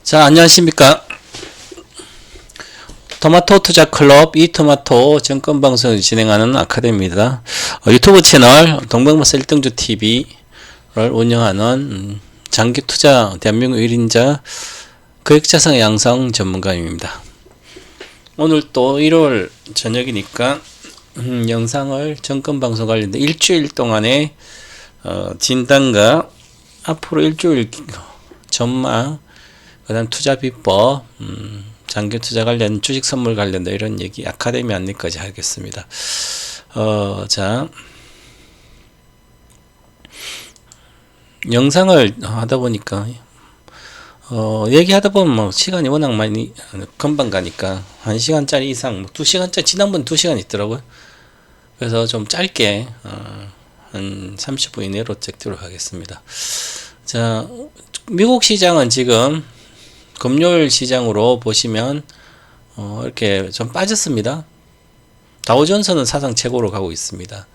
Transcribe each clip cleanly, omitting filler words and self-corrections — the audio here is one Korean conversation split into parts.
자, 안녕하십니까. 토마토 투자 클럽 이토마토 증권 방송을 진행하는 아카데미입니다. 유튜브 채널 동방마사 1등주 TV를 운영하는 장기 투자 대한민국 1인자 거액자산 양성 전문가입니다. 오늘 또 1월 저녁이니까 영상을 증권 방송 관련된 일주일 동안의 진단과 앞으로 일주일 전망, 그 다음 투자 비법, 장기 투자 관련, 주식 선물 관련된 이런 얘기 아카데미 안내까지 하겠습니다. 자, 영상을 하다 보니까, 얘기하다 보면 뭐 시간이 워낙 많이, 금방 가니까, 1시간짜리 이상, 2시간짜리, 지난번 2시간 있더라고요. 그래서 좀 짧게, 한 30분 이내로 찍도록 하겠습니다. 자, 미국 시장은 지금, 금요일 시장으로 보시면 이렇게 좀 빠졌습니다. 다우존스는 사상 최고로 가고 있습니다.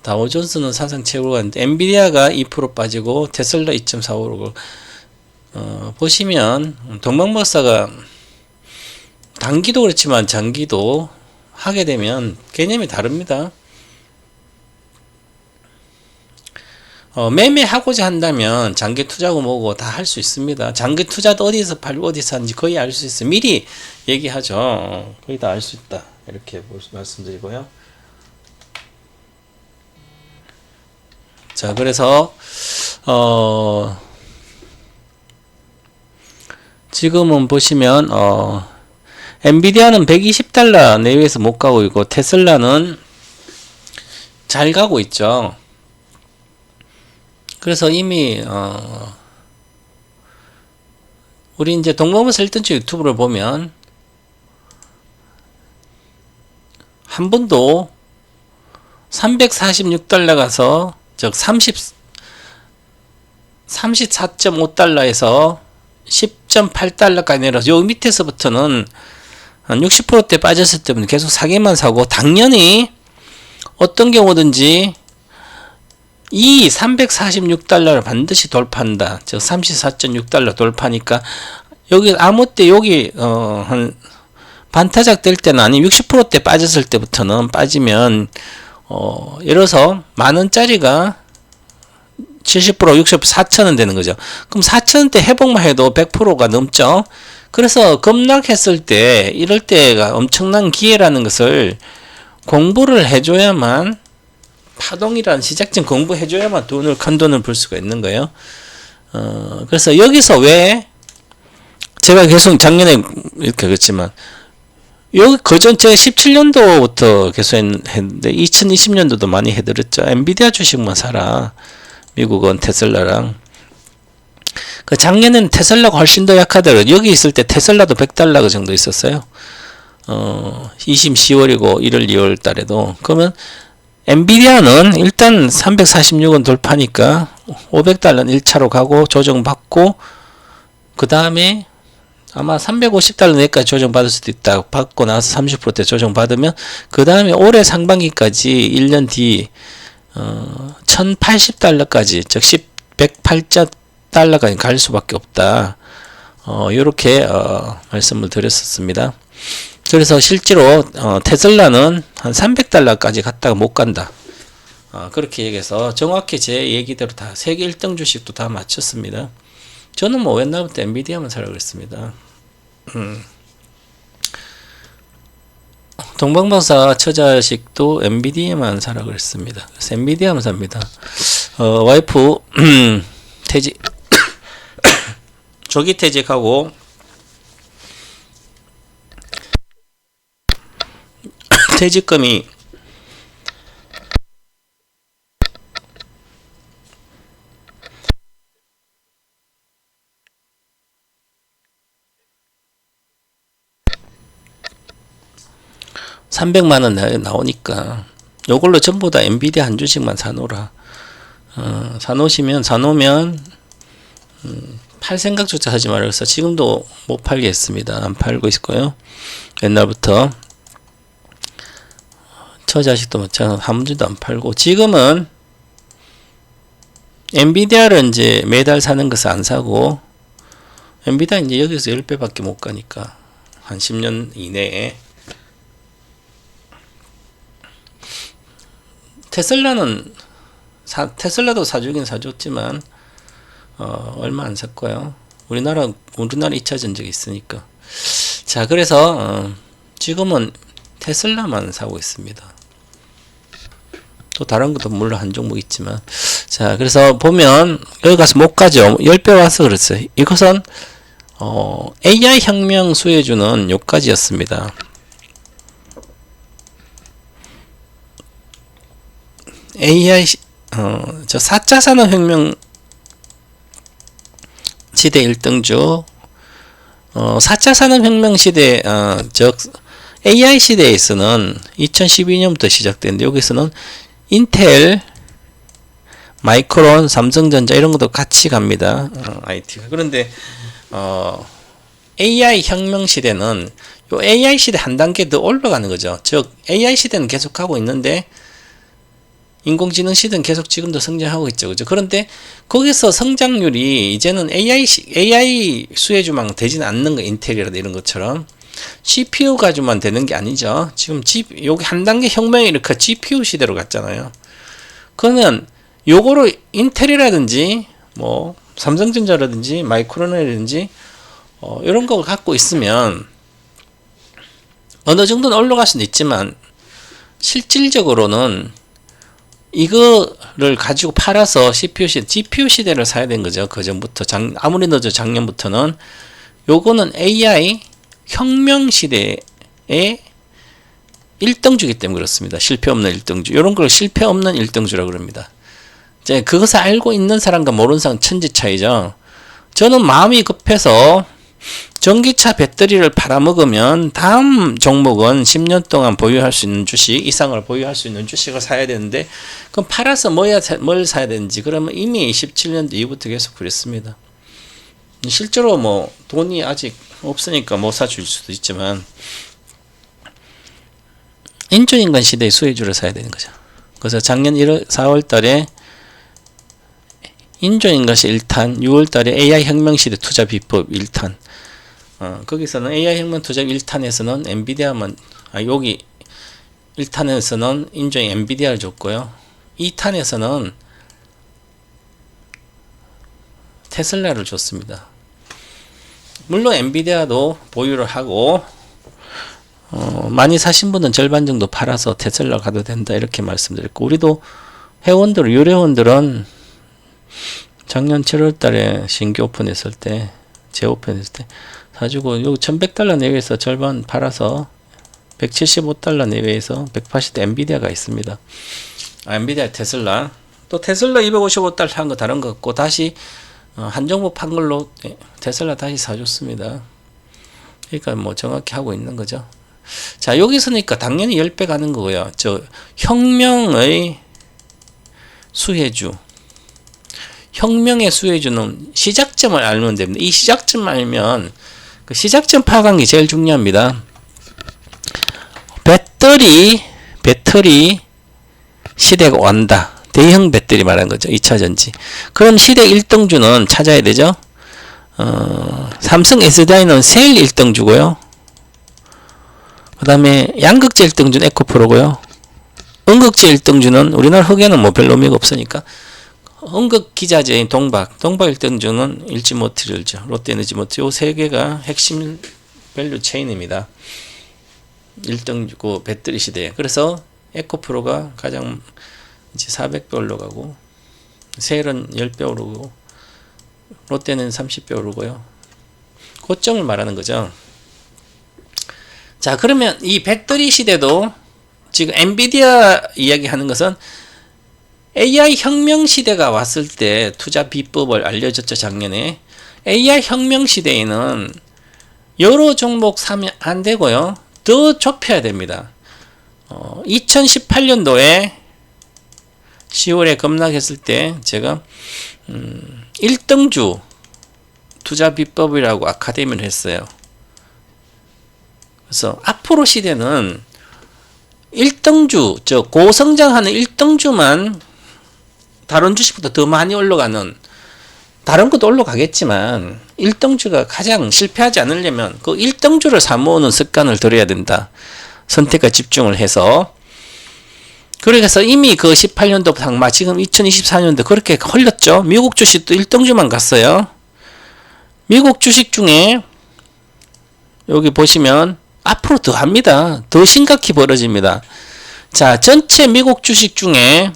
다우존스는 사상 최고로 가는데 엔비디아가 2% 빠지고 테슬라 2.45%고 보시면 동방마사가 단기도 그렇지만 장기도 하게 되면 개념이 다릅니다. 매매하고자 한다면 장기 투자고 뭐고 다 할 수 있습니다. 장기 투자도 어디서 팔고 어디서 하는지 거의 알 수 있어요. 미리 얘기하죠. 거의 다 알 수 있다. 이렇게 말씀드리고요. 자, 그래서 지금은 보시면 엔비디아는 120달러 내외에서 못 가고 있고 테슬라는 잘 가고 있죠. 그래서 이미 우리 이제 동방마사 1등주 유튜브를 보면 한 번도 346달러 가서 즉 34.5달러에서 10.8달러까지 내려서 요 밑에서부터는 한 60%대 빠졌을 때는 계속 사기만 사고 당연히 어떤 경우든지 이 346달러를 반드시 돌파한다. 즉 34.6달러 돌파니까 여기 아무 때 여기 한 반타작 될 때는 아니면 60%대 빠졌을 때부터는 빠지면 예를 들어서 만원짜리가 70% 60% 4천원 되는 거죠. 그럼 4천원대 회복만 해도 100%가 넘죠. 그래서 급락했을 때 이럴 때가 엄청난 기회라는 것을 공부를 해줘야만 파동이라는 시작점 공부해줘야만 큰 돈을 벌 수가 있는 거예요. 그래서 여기서 왜 제가 계속 작년에 이렇게 그랬지만 여기 그전 제가 17년도부터 계속 했는데 2020년도도 많이 해드렸죠. 엔비디아 주식만 사라. 미국은 테슬라랑. 그 작년에는 테슬라가 훨씬 더 약하더라고요. 여기 있을 때 테슬라도 100달러 정도 있었어요. 10월이고 1월 2월 달에도. 그러면 엔비디아는 일단 346원 돌파니까 500달러는 1차로 가고 조정받고 그 다음에 아마 350달러 내까지 조정받을 수도 있다. 받고 나서 30%대 조정받으면 그 다음에 올해 상반기까지 1년 뒤 1080달러까지 즉 108달러까지 갈 수밖에 없다. 요렇게 말씀을 드렸었습니다. 그래서 실제로 테슬라는 한 300달러까지 갔다가 못 간다. 그렇게 얘기해서 정확히 제 얘기대로 다 세계 1등 주식도 다 맞췄습니다. 저는 뭐 옛날부터 엔비디아만 사라고 그랬습니다. 동방마사 처자식도 엔비디아만 사라고 그랬습니다. 그래서 엔비디아만 삽니다. 와이프 퇴직 조기 퇴직하고 퇴직금이 $300만원 나오니까 요걸로 전부 다 엔비디아 한 주씩만 사놓으라. 사놓으면 팔 생각조차 하지 말아요. 그래서 지금도 못 팔겠습니다. 안 팔고 있고요. 옛날부터 처자식도 마찬가지로 한 번도 안 팔고 지금은 엔비디아를 이제 매달 사는 것을 안 사고 엔비디아 이제 여기서 10배밖에 못 가니까 한 10년 이내에. 테슬라도 사주긴 사줬지만 얼마 안 샀고요. 우리나라 2차 전적이 있으니까. 자, 그래서 지금은 테슬라만 사고 있습니다. 또 다른 것도 물론 한 종목 있지만. 자, 그래서 보면 여기 가서 못 가죠. 10배 와서 그랬어요. 이것은 AI 혁명 수혜주는 여기까지였습니다. 저 4차 산업혁명 시대 1등주, 4차 산업혁명 시대, 즉 AI 시대에서는 2012년부터 시작됐는데, 여기서는 인텔, 마이크론, 삼성전자 이런 것도 같이 갑니다. IT가. 그런데 AI 혁명 시대는 요 AI 시대 한 단계 더 올라가는 거죠. 즉 AI 시대는 계속 가고 있는데 인공지능 시대는 계속 지금도 성장하고 있죠. 그죠? 그런데 거기서 성장률이 이제는 AI 수혜주만 되지는 않는 거, 인텔이라든지 이런 것처럼 CPU 가지고만 되는 게 아니죠. 지금 여기 한 단계 혁명이 이렇게 GPU 시대로 갔잖아요. 그러면 요거로 인텔이라든지 뭐 삼성전자라든지 마이크론이라든지 이런 거 갖고 있으면 어느 정도는 올라갈 수는 있지만 실질적으로는 이거를 가지고 팔아서 GPU 시대를 사야 된 거죠. 그 전부터 아무리 늦어 작년부터는 요거는 AI 혁명 시대의 1등주기 때문에 그렇습니다. 실패 없는 1등주. 요런 걸 실패 없는 1등주라고 그럽니다. 이제 그것을 알고 있는 사람과 모르는 사람 천지 차이죠. 저는 마음이 급해서 전기차 배터리를 팔아먹으면 다음 종목은 10년 동안 보유할 수 있는 주식 이상을 보유할 수 있는 주식을 사야 되는데, 그럼 팔아서 뭘 사야 되는지, 그러면 이미 17년도 이후부터 계속 그랬습니다. 실제로 뭐 돈이 아직 없으니까 못 사줄 수도 있지만 인조인간 시대의 수혜주를 사야 되는 거죠. 그래서 작년 4월 달에 인조인간시 1탄, 6월 달에 AI 혁명시대 투자 비법 1탄. 거기서는 AI 혁명 투자 1탄에서는 엔비디아만, 여기 1탄에서는 인조인 엔비디아를 줬고요. 2탄에서는 테슬라를 줬습니다. 물론 엔비디아도 보유를 하고, 많이 사신 분은 절반 정도 팔아서 테슬라 가도 된다, 이렇게 말씀드렸고, 우리도 유료회원들은 작년 7월 달에 신규 오픈했을 때, 재오픈했을 때 사주고, 요 $1100 내외에서 절반 팔아서 $175 내외에서 180대 엔비디아가 있습니다. 엔비디아 테슬라. 또 테슬라 $255 한 거 다른 거 같고, 다시 한 종목 판 걸로 테슬라 다시 사줬습니다. 그러니까 뭐 정확히 하고 있는 거죠. 자, 여기서니까 당연히 10배 가는 거고요. 저 혁명의 수혜주. 혁명의 수혜주는 시작점을 알면 됩니다. 이 시작점 알면, 그 시작점 파악한 게 제일 중요합니다. 배터리 시대가 온다. 대형 배터리 말하는 거죠. 2차 전지. 그럼 시대 1등주는 찾아야 되죠. 삼성 SDI는 세일 1등주고요. 그 다음에 양극재 1등주는 에코프로고요. 음극재 1등주는 우리나라 흑에는 뭐 별로 의미가 없으니까 음극 기자재인 동박 1등주는 일지모티리얼죠. 롯데에너지모티. 요 세 개가 핵심 밸류 체인입니다. 1등주고 배터리 시대에. 그래서 에코프로가 가장 이제 400배 올라가고, 세일은 10배 오르고, 롯데는 30배 오르고요. 고점을 말하는 거죠. 자, 그러면 이 배터리 시대도 지금 엔비디아 이야기하는 것은 AI 혁명 시대가 왔을 때 투자 비법을 알려줬죠, 작년에. AI 혁명 시대에는 여러 종목 사면 안 되고요. 더 좁혀야 됩니다. 2018년도에 10월에 급락했을 때 제가 1등주 투자 비법이라고 아카데미를 했어요. 그래서 앞으로 시대는 1등주, 즉 고성장하는 1등주만 다른 주식보다 더 많이 올라가는 다른 것도 올라가겠지만 1등주가 가장 실패하지 않으려면 그 1등주를 사모으는 습관을 들여야 된다. 선택과 집중을 해서. 그래서 이미 그 18년도부터 지금 2024년도 그렇게 흘렸죠. 미국 주식도 1등주만 갔어요. 미국 주식 중에 여기 보시면 앞으로 더 합니다. 더 심각히 벌어집니다. 자, 전체 미국 주식 중에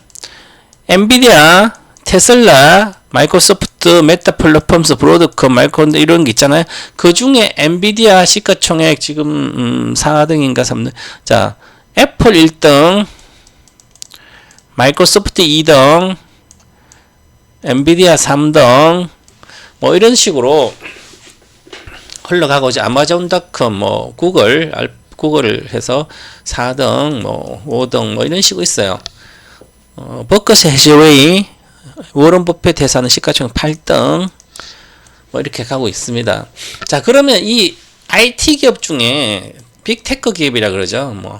엔비디아, 테슬라, 마이크로소프트, 메타 플랫폼스, 브로드컴, 마이크론 이런 게 있잖아요. 그 중에 엔비디아 시가총액 지금 4등인가 3등. 자, 애플 1등, 마이크로소프트 2등, 엔비디아 3등, 뭐 이런 식으로 흘러가고 이제 아마존닷컴, 뭐 구글을 해서 4등, 뭐 5등, 뭐 이런 식으로 있어요. 버커시 해시웨이, 워런 버핏 회사는 시가총액 8등, 뭐 이렇게 가고 있습니다. 자, 그러면 이 IT 기업 중에 빅테크 기업이라 그러죠. 뭐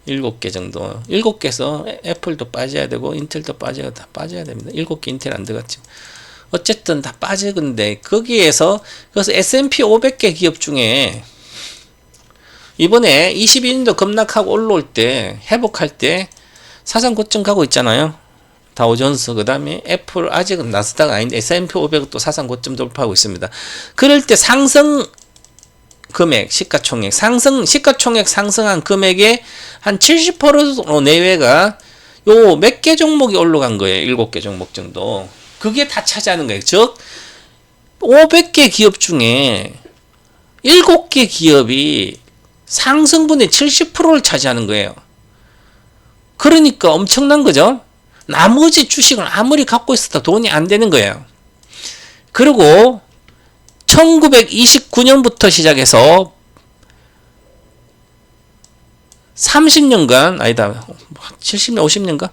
7개 정도. 7개에서 애플도 빠져야 되고 인텔도 다 빠져야 됩니다. 7개 인텔 안 들어갔죠. 어쨌든 다 빠지는데 거기에서 그래서 S&P 500개 기업 중에 이번에 22년도 급락하고 올라올 때 회복할 때 사상 고점 가고 있잖아요. 다우존스 그 다음에 애플 아직은 나스닥 아닌데 S&P 500도 사상 고점 돌파하고 있습니다. 그럴 때 상승 금액 시가총액 시가총액 상승한 금액의 한 70% 내외가 요 몇 개 종목이 올라간 거예요. 7개 종목 정도. 그게 다 차지하는 거예요. 즉 500개 기업 중에 7개 기업이 상승분의 70%를 차지하는 거예요. 그러니까 엄청난 거죠. 나머지 주식을 아무리 갖고 있어도 돈이 안 되는 거예요. 그리고 1929년부터 시작해서 30년간 아니다 70년 50년간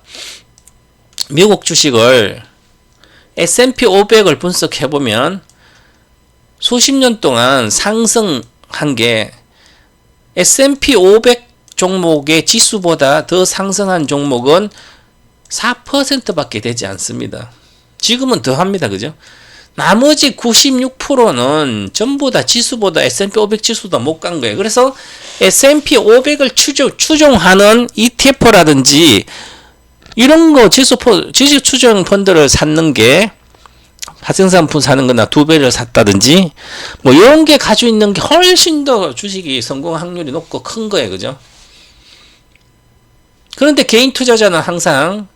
미국 주식을 S&P 500을 분석해보면 수십 년 동안 상승한 게 S&P 500 종목의 지수보다 더 상승한 종목은 4%밖에 되지 않습니다. 지금은 더 합니다. 그죠? 나머지 96%는 전부 다 지수보다 S&P 500 지수도 못 간 거예요. 그래서 S&P 500을 추종하는 ETF라든지 이런 거 지수 추종 펀드를 샀는 게 하승상품 사는 거나 2배를 샀다든지 뭐 이런 게 가지고 있는 게 훨씬 더 주식이 성공 확률이 높고 큰 거예요. 그죠? 그런데 개인 투자자는 항상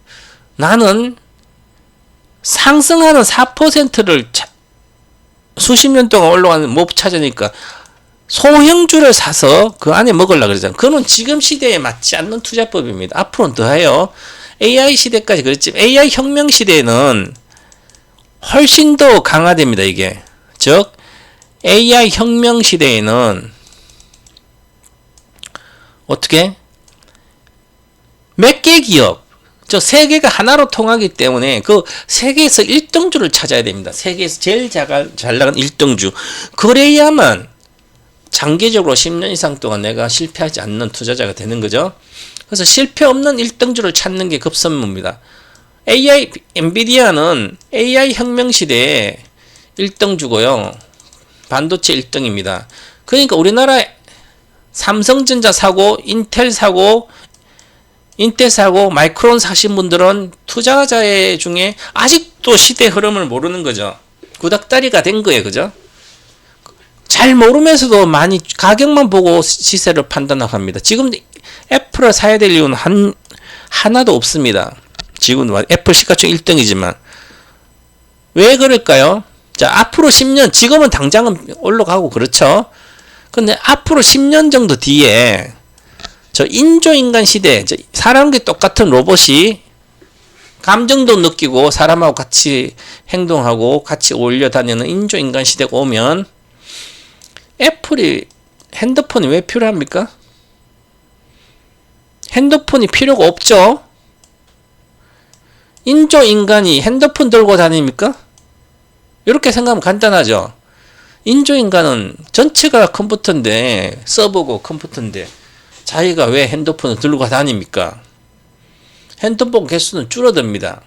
나는 상승하는 4%를 수십 년 동안 올라가는 못 찾으니까 소형주를 사서 그 안에 먹으려고 그러잖아요. 그건 지금 시대에 맞지 않는 투자법입니다. 앞으로는 더 해요. AI 시대까지 그랬지만 AI 혁명 시대에는 훨씬 더 강화됩니다. 이게 즉 AI 혁명 시대에는 어떻게 몇 개 기업 저 세계가 하나로 통하기 때문에 그 세계에서 1등주를 찾아야 됩니다. 세계에서 제일 잘 나간 1등주. 그래야만 장기적으로 10년 이상 동안 내가 실패하지 않는 투자자가 되는 거죠. 그래서 실패 없는 1등주를 찾는 게 급선무입니다. 엔비디아는 AI 혁명 시대에 1등주고요. 반도체 1등입니다. 그러니까 우리나라 삼성전자 사고, 인텔 사고, 마이크론 사신 분들은 투자자 중에 아직도 시대 흐름을 모르는 거죠. 구닥다리가 된 거예요. 그죠? 잘 모르면서도 많이 가격만 보고 시세를 판단합니다. 지금 애플을 사야 될 이유는 하나도 없습니다. 지금 애플 시가총 1등이지만 왜 그럴까요? 자, 앞으로 10년 지금은 당장은 올라가고 그렇죠. 근데 앞으로 10년 정도 뒤에 저 인조인간 시대, 사람과 똑같은 로봇이 감정도 느끼고 사람하고 같이 행동하고 같이 어울려 다니는 인조인간 시대가 오면 애플이 핸드폰이 왜 필요합니까? 핸드폰이 필요가 없죠. 인조인간이 핸드폰 들고 다닙니까? 이렇게 생각하면 간단하죠. 인조인간은 전체가 컴퓨터인데 서버고 컴퓨터인데 자기가 왜 핸드폰을 들고 다닙니까? 핸드폰 개수는 줄어듭니다.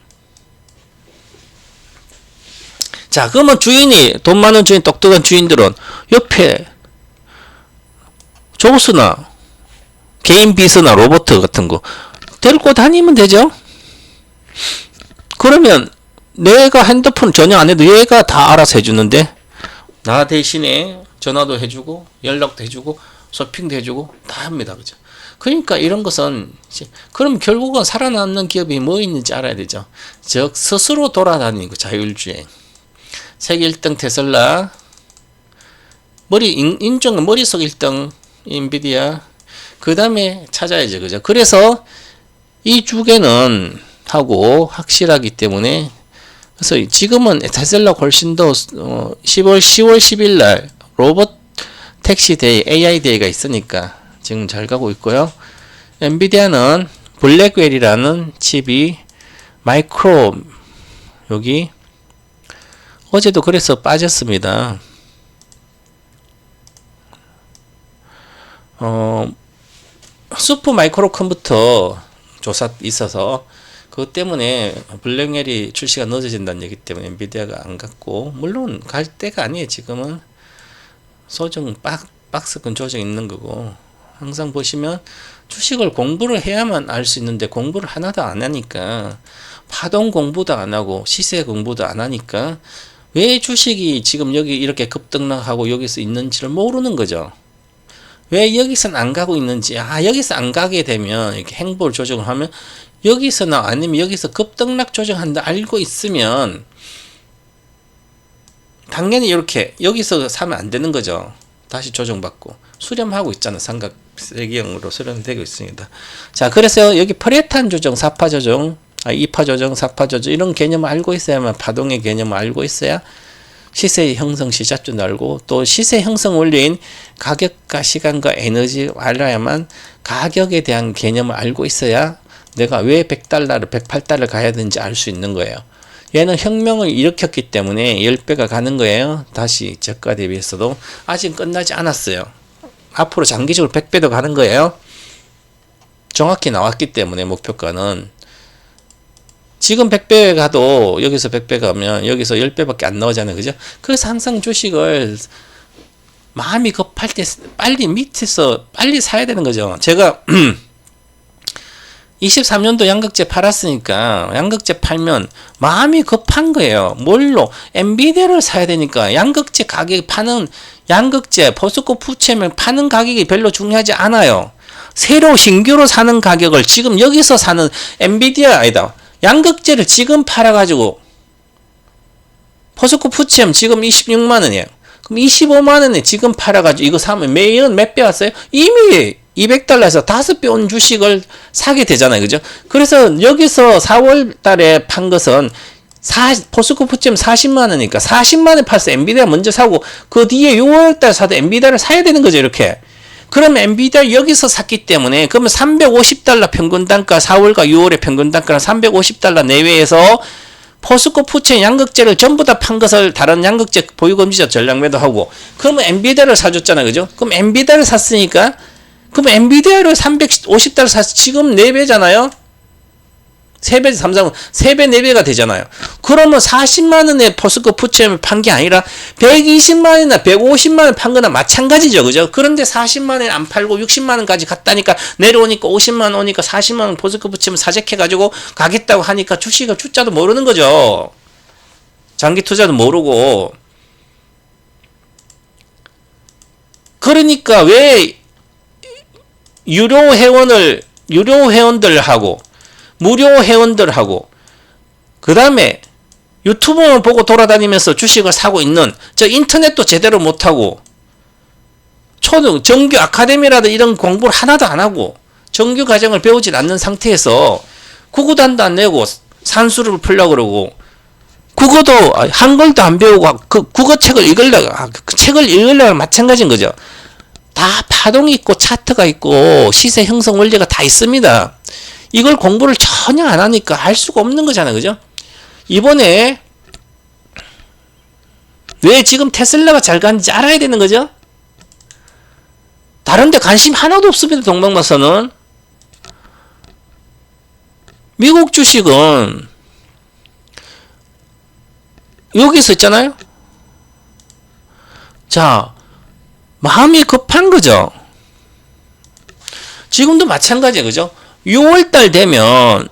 자, 그러면 주인이, 돈 많은 주인, 똑똑한 주인들은 옆에 조수나 개인 비서나 로봇 같은 거 데리고 다니면 되죠? 그러면 내가 핸드폰 전혀 안 해도 얘가 다 알아서 해주는데, 나 대신에 전화도 해주고 연락도 해주고 쇼핑도 해주고 다 합니다. 그죠? 그러니까 이런 것은 그럼 결국은 살아남는 기업이 뭐 있는지 알아야 되죠. 즉 스스로 돌아다니는 거, 자율주행. 세계 1등 테슬라, 인정 머릿속 1등 인비디아, 그 다음에 찾아야죠. 그죠? 그래서 이 주계는 하고 확실하기 때문에, 그래서 지금은 테슬라 훨씬 더 10월 10일 날 로봇 택시 데이, AI 데이가 있으니까 지금 잘 가고 있고요. 엔비디아는 블랙웰이라는 칩이 마이크로, 여기 어제도 그래서 빠졌습니다. 슈퍼 마이크로 컴퓨터 조사 있어서 그것 때문에 블랙웰이 출시가 늦어진다는 얘기 때문에 엔비디아가 안 갔고, 물론 갈 때가 아니에요. 지금은 소정 박스권 조정 있는 거고, 항상 보시면 주식을 공부를 해야만 알 수 있는데 공부를 하나도 안 하니까, 파동 공부도 안 하고 시세 공부도 안 하니까 왜 주식이 지금 여기 이렇게 급등락하고 여기서 있는지를 모르는 거죠. 왜 여기서는 안 가고 있는지, 여기서 안 가게 되면 이렇게 행보를 조정을 하면, 여기서나 아니면 여기서 급등락 조정한다 알고 있으면 당연히 이렇게 여기서 사면 안 되는 거죠. 다시 조정받고 수렴하고 있잖아. 삼각 세기형으로 수렴되고 있습니다. 자, 그래서 여기 퍼레탄 조정, 4파 조정, 2파 조정, 4파 조정, 이런 개념을 알고 있어야만, 파동의 개념을 알고 있어야 시세 형성 시작점도 알고, 또 시세 형성 원리인 가격과 시간과 에너지 알아야만 가격에 대한 개념을 알고 있어야 내가 왜 100달러를 108달러 가야 되는지 알 수 있는 거예요. 얘는 혁명을 일으켰기 때문에 10배가 가는 거예요. 다시 저가 대비해서도 아직 끝나지 않았어요. 앞으로 장기적으로 100배도 가는 거예요. 정확히 나왔기 때문에 목표가는. 지금 100배 가도 여기서 100배 가면 여기서 10배밖에 안 나오잖아요. 그죠? 그래서 항상 주식을 마음이 급할 때 빨리 밑에서 빨리 사야 되는 거죠. 제가 23년도 양극재 팔았으니까 양극재 팔면 마음이 급한 거예요. 뭘로? 엔비디아를 사야 되니까. 양극재 가격이 파는, 양극재 포스코 푸체면 파는 가격이 별로 중요하지 않아요. 새로 신규로 사는 가격을 지금 여기서 사는, 엔비디아 아니다, 양극재를 지금 팔아가지고 포스코 푸체면 지금 26만원이에요. 그럼 25만원에 지금 팔아가지고 이거 사면 매년 몇 배 왔어요? 이미 200달러에서 5배 온 주식을 사게 되잖아요. 그죠? 그래서 여기서 4월 달에 판 것은 포스코 푸체면 40만원이니까 40만원에 팔아서 엔비디아 먼저 사고, 그 뒤에 6월 달 사도 엔비디아를 사야 되는 거죠. 이렇게. 그러면 엔비디아 여기서 샀기 때문에, 그러면 350달러 평균 단가, 4월과 6월의 평균 단가는 350달러 내외에서 포스코 푸체 양극재를 전부 다 판 것을 다른 양극재 보유금지자 전량 매도하고, 그러면 엔비디아를 사줬잖아요. 그죠? 그럼 엔비디아를 샀으니까, 그럼 엔비디아를 350달러 샀어. 지금 4배잖아요? 3배, 3배, 4배가 되잖아요. 그러면 40만원에 포스코 푸체를 판 게 아니라 120만원이나 150만원 판 거나 마찬가지죠. 그죠? 그런데 40만원에 안 팔고 60만원까지 갔다니까, 내려오니까 50만원 오니까 40만원 포스코 푸체를 사재해가지고 가겠다고 하니까 주식을 주자도 모르는 거죠. 장기 투자도 모르고. 그러니까 왜 유료 회원들하고 무료 회원들하고 그 다음에 유튜브만 보고 돌아다니면서 주식을 사고 있는, 저 인터넷도 제대로 못하고 초등 정규 아카데미라든 이런 공부를 하나도 안 하고 정규 과정을 배우지 않는 상태에서 국어단도 안 내고 산수를 풀려고 그러고, 국어도 한글도 안 배우고 그 국어책을 읽으려고 마찬가지인 거죠. 다 파동이 있고 차트가 있고 시세 형성 원리가 다 있습니다. 이걸 공부를 전혀 안 하니까 알 수가 없는 거잖아요. 그죠? 이번에 왜 지금 테슬라가 잘 가는지 알아야 되는 거죠? 다른 데 관심 하나도 없습니다. 동방마선은. 미국 주식은 여기서 있잖아요. 자, 마음이 급한 거죠. 지금도 마찬가지예요. 그죠? 6월달 되면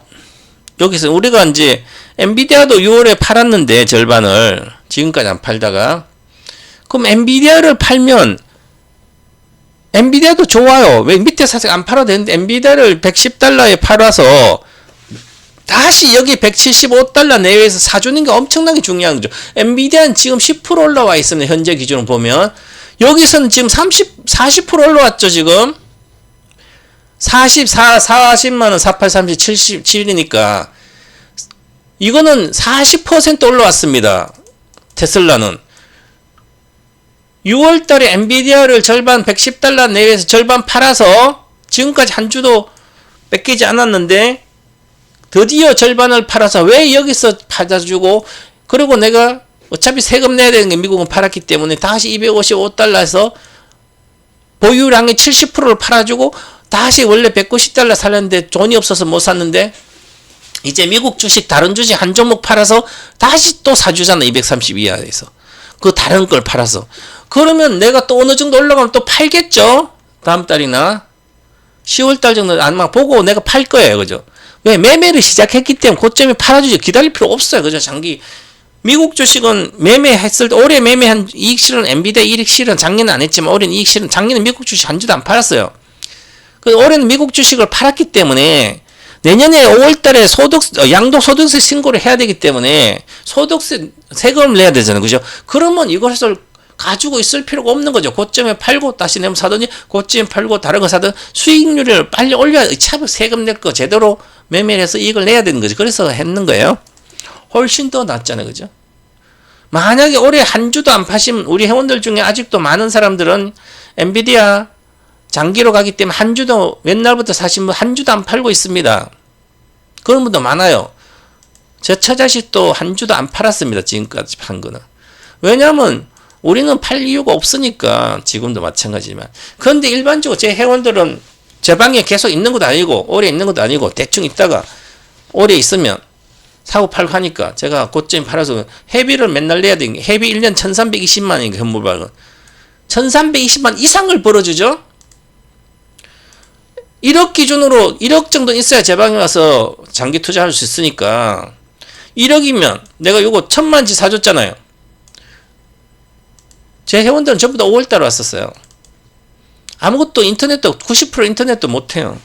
여기서 우리가 이제 엔비디아도 6월에 팔았는데 절반을 지금까지 안 팔다가 그럼 엔비디아를 팔면 엔비디아도 좋아요. 왜 밑에 사실 안 팔아도 되는데 엔비디아를 110달러에 팔아서 다시 여기 175달러 내외에서 사주는 게 엄청나게 중요한 거죠. 엔비디아는 지금 10% 올라와 있습니다. 현재 기준으로 보면 여기서는 지금 40% 올라왔죠. 지금 40만원 48, 30, 77이니까 이거는 40% 올라왔습니다. 테슬라는 6월달에 엔비디아를 절반 110달러 내외에서 절반 팔아서 지금까지 한 주도 뺏기지 않았는데 드디어 절반을 팔아서 왜 여기서 받아주고 그리고 내가 어차피 세금 내야 되는 게 미국은 팔았기 때문에 다시 255달러에서 보유량의 70%를 팔아주고 다시 원래 190달러 살렸는데 돈이 없어서 못 샀는데 이제 미국 주식 다른 주식 한 종목 팔아서 다시 또 사주잖아. 230 이하에서 그 다른 걸 팔아서 그러면 내가 또 어느 정도 올라가면 또 팔겠죠. 다음 달이나 10월달 정도 아마 보고 내가 팔 거예요. 그죠? 왜? 매매를 시작했기 때문에 고점에 팔아주지 기다릴 필요 없어요. 그죠? 장기 미국 주식은 매매했을 때 올해 매매한 이익 실은 엔비디아 이익 실은 작년은 안 했지만 올해는 이익 실은 작년에 미국 주식 한 주도 안 팔았어요. 그 올해는 미국 주식을 팔았기 때문에 내년에 5월달에 양도소득세 신고를 해야 되기 때문에 소득세 세금을 내야 되잖아요. 그죠? 그러면 이것을 가지고 있을 필요가 없는 거죠. 고점에 팔고 다시 내면 사더니 고점에 팔고 다른 거 사든 수익률을 빨리 올려야 차비 세금 낼 거 제대로 매매를 해서 이익을 내야 되는 거죠. 그래서 했는 거예요. 훨씬 더 낫잖아요. 그죠? 만약에 올해 한 주도 안 파신 우리 회원들 중에 아직도 많은 사람들은 엔비디아 장기로 가기 때문에 한 주도 옛날부터 사신 분 한 주도 안 팔고 있습니다. 그런 분도 많아요. 제 처자식도 한 주도 안 팔았습니다. 지금까지 판 거는. 왜냐하면 우리는 팔 이유가 없으니까 지금도 마찬가지지만 그런데 일반적으로 제 회원들은 제 방에 계속 있는 것도 아니고 오래 있는 것도 아니고 대충 있다가 오래 있으면 사고 팔고 하니까 제가 고점 팔아서 회비를 맨날 내야 되는 게 회비 1년 1320만원인가 현물발은 1320만 이상을 벌어주죠. 1억 기준으로 1억 정도 있어야 제 방에 와서 장기 투자할 수 있으니까 1억이면 내가 요거 1000만원치 사줬잖아요. 제 회원들은 전부 다 5월달에 왔었어요. 아무것도 인터넷도 90% 인터넷도 못해요.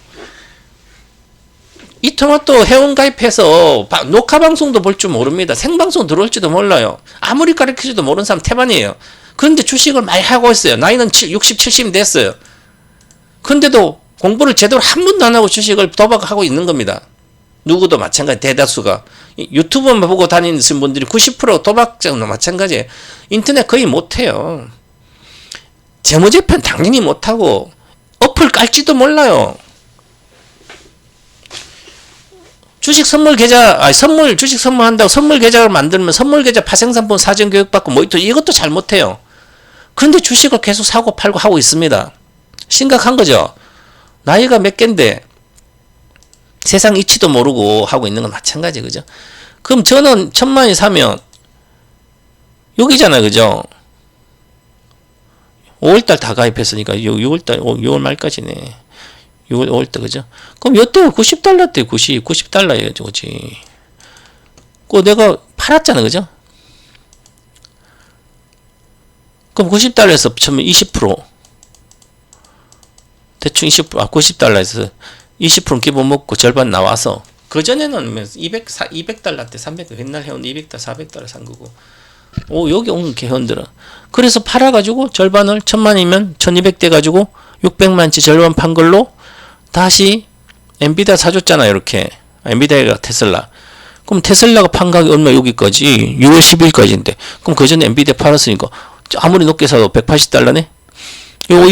이 토마토 회원 가입해서 녹화 방송도 볼 줄 모릅니다. 생방송 들어올지도 몰라요. 아무리 가르쳐줘도 모르는 사람 태반이에요. 그런데 주식을 많이 하고 있어요. 나이는 60, 70 됐어요. 근데도 공부를 제대로 한 번도 안 하고 주식을 도박하고 있는 겁니다. 누구도 마찬가지 대다수가 유튜브만 보고 다니는 분들이 90% 도박자도 마찬가지예요. 인터넷 거의 못해요. 재무제표 당연히 못하고 어플 깔지도 몰라요. 주식 선물 계좌, 주식 선물한다고 선물 계좌를 만들면 선물 계좌 파생상품 사전 교육받고 모니터 이것도 잘 못해요. 그런데 주식을 계속 사고 팔고 하고 있습니다. 심각한 거죠. 나이가 몇 갠데 세상 이치도 모르고 하고 있는 건 마찬가지 그죠? 그럼 저는 1000만이 사면 여기잖아요. 그죠? 5월달 다 가입했으니까 6월달 6월 말까지네. 5월달 그죠? 그럼 이때가 90달러 때 90달러예요. 그지? 그 내가 팔았잖아. 그죠? 그럼 90달러에서 처음에 20% 대충 20% 90달러에서 20% 기본 먹고 절반 나와서 그전에는 200달러 때 300 옛날 회원 200달러 400달러 산 거고 여기 온 회원들은 그래서 팔아가지고 절반을 1000만이면 1200대 가지고 600만치 절반 판 걸로 다시 엔비디아 사줬잖아요. 이렇게 엔비디아가 테슬라 그럼 테슬라가 판 가격이 얼마 여기까지 6월 10일까지인데 그럼 그전에 엔비디아 팔았으니까 아무리 높게 사도 180달러네 요거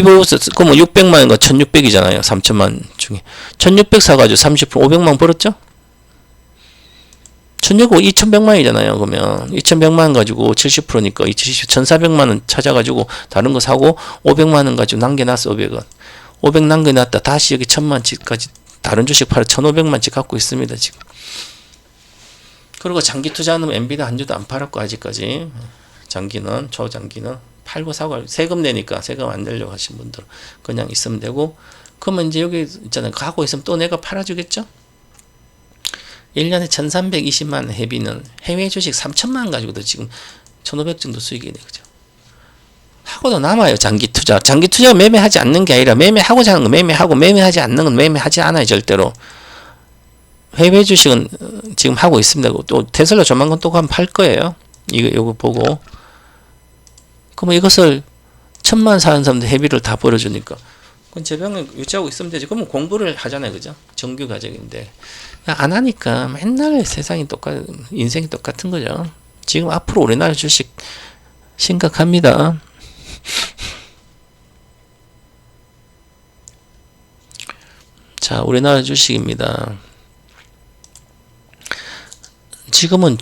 그러면 600만원과 1600이잖아요. 3000만 중에 1600 사가지고 30% 500만 벌었죠? 1600, 2100만이잖아요. 그러면 2100만 가지고 70%니까 1400만원 찾아가지고 다른 거 사고 500만원 가지고 남겨놨어. 500원 500 남겨놨다 다시 여기 1000만치까지 다른 주식 팔아 1500만치 갖고 있습니다. 지금 그리고 장기 투자하는 엔비디아 한 주도 안 팔았고 아직까지. 장기는 초장기는 팔고 사고 세금 내니까 세금 안 내려고 하신 분들 그냥 있으면 되고, 그러면 이제 여기 있잖아요. 가고 있으면 또 내가 팔아주겠죠? 1년에 1320만 회비는 해외 주식 3천만 가지고도 지금 1500 정도 수익이 돼. 그죠? 하고도 남아요. 장기 투자. 장기 투자가 매매하지 않는 게 아니라 매매하고자 하는 거 매매하고 매매하지 않는 건 매매하지 않아요. 절대로. 해외 주식은 지금 하고 있습니다. 또 테슬라 조만간 또 가면 팔 거예요. 이거 보고. 그러면 이것을 1000만 사는 사람들 회비를 다 벌어주니까 그건 제 병에 유지하고 있으면 되지. 그러면 공부를 하잖아요. 그죠? 정규 과정인데. 안 하니까 맨날 세상이 인생이 똑같은 거죠. 지금 앞으로 우리나라 주식 심각합니다. 자, 우리나라 주식입니다. 지금은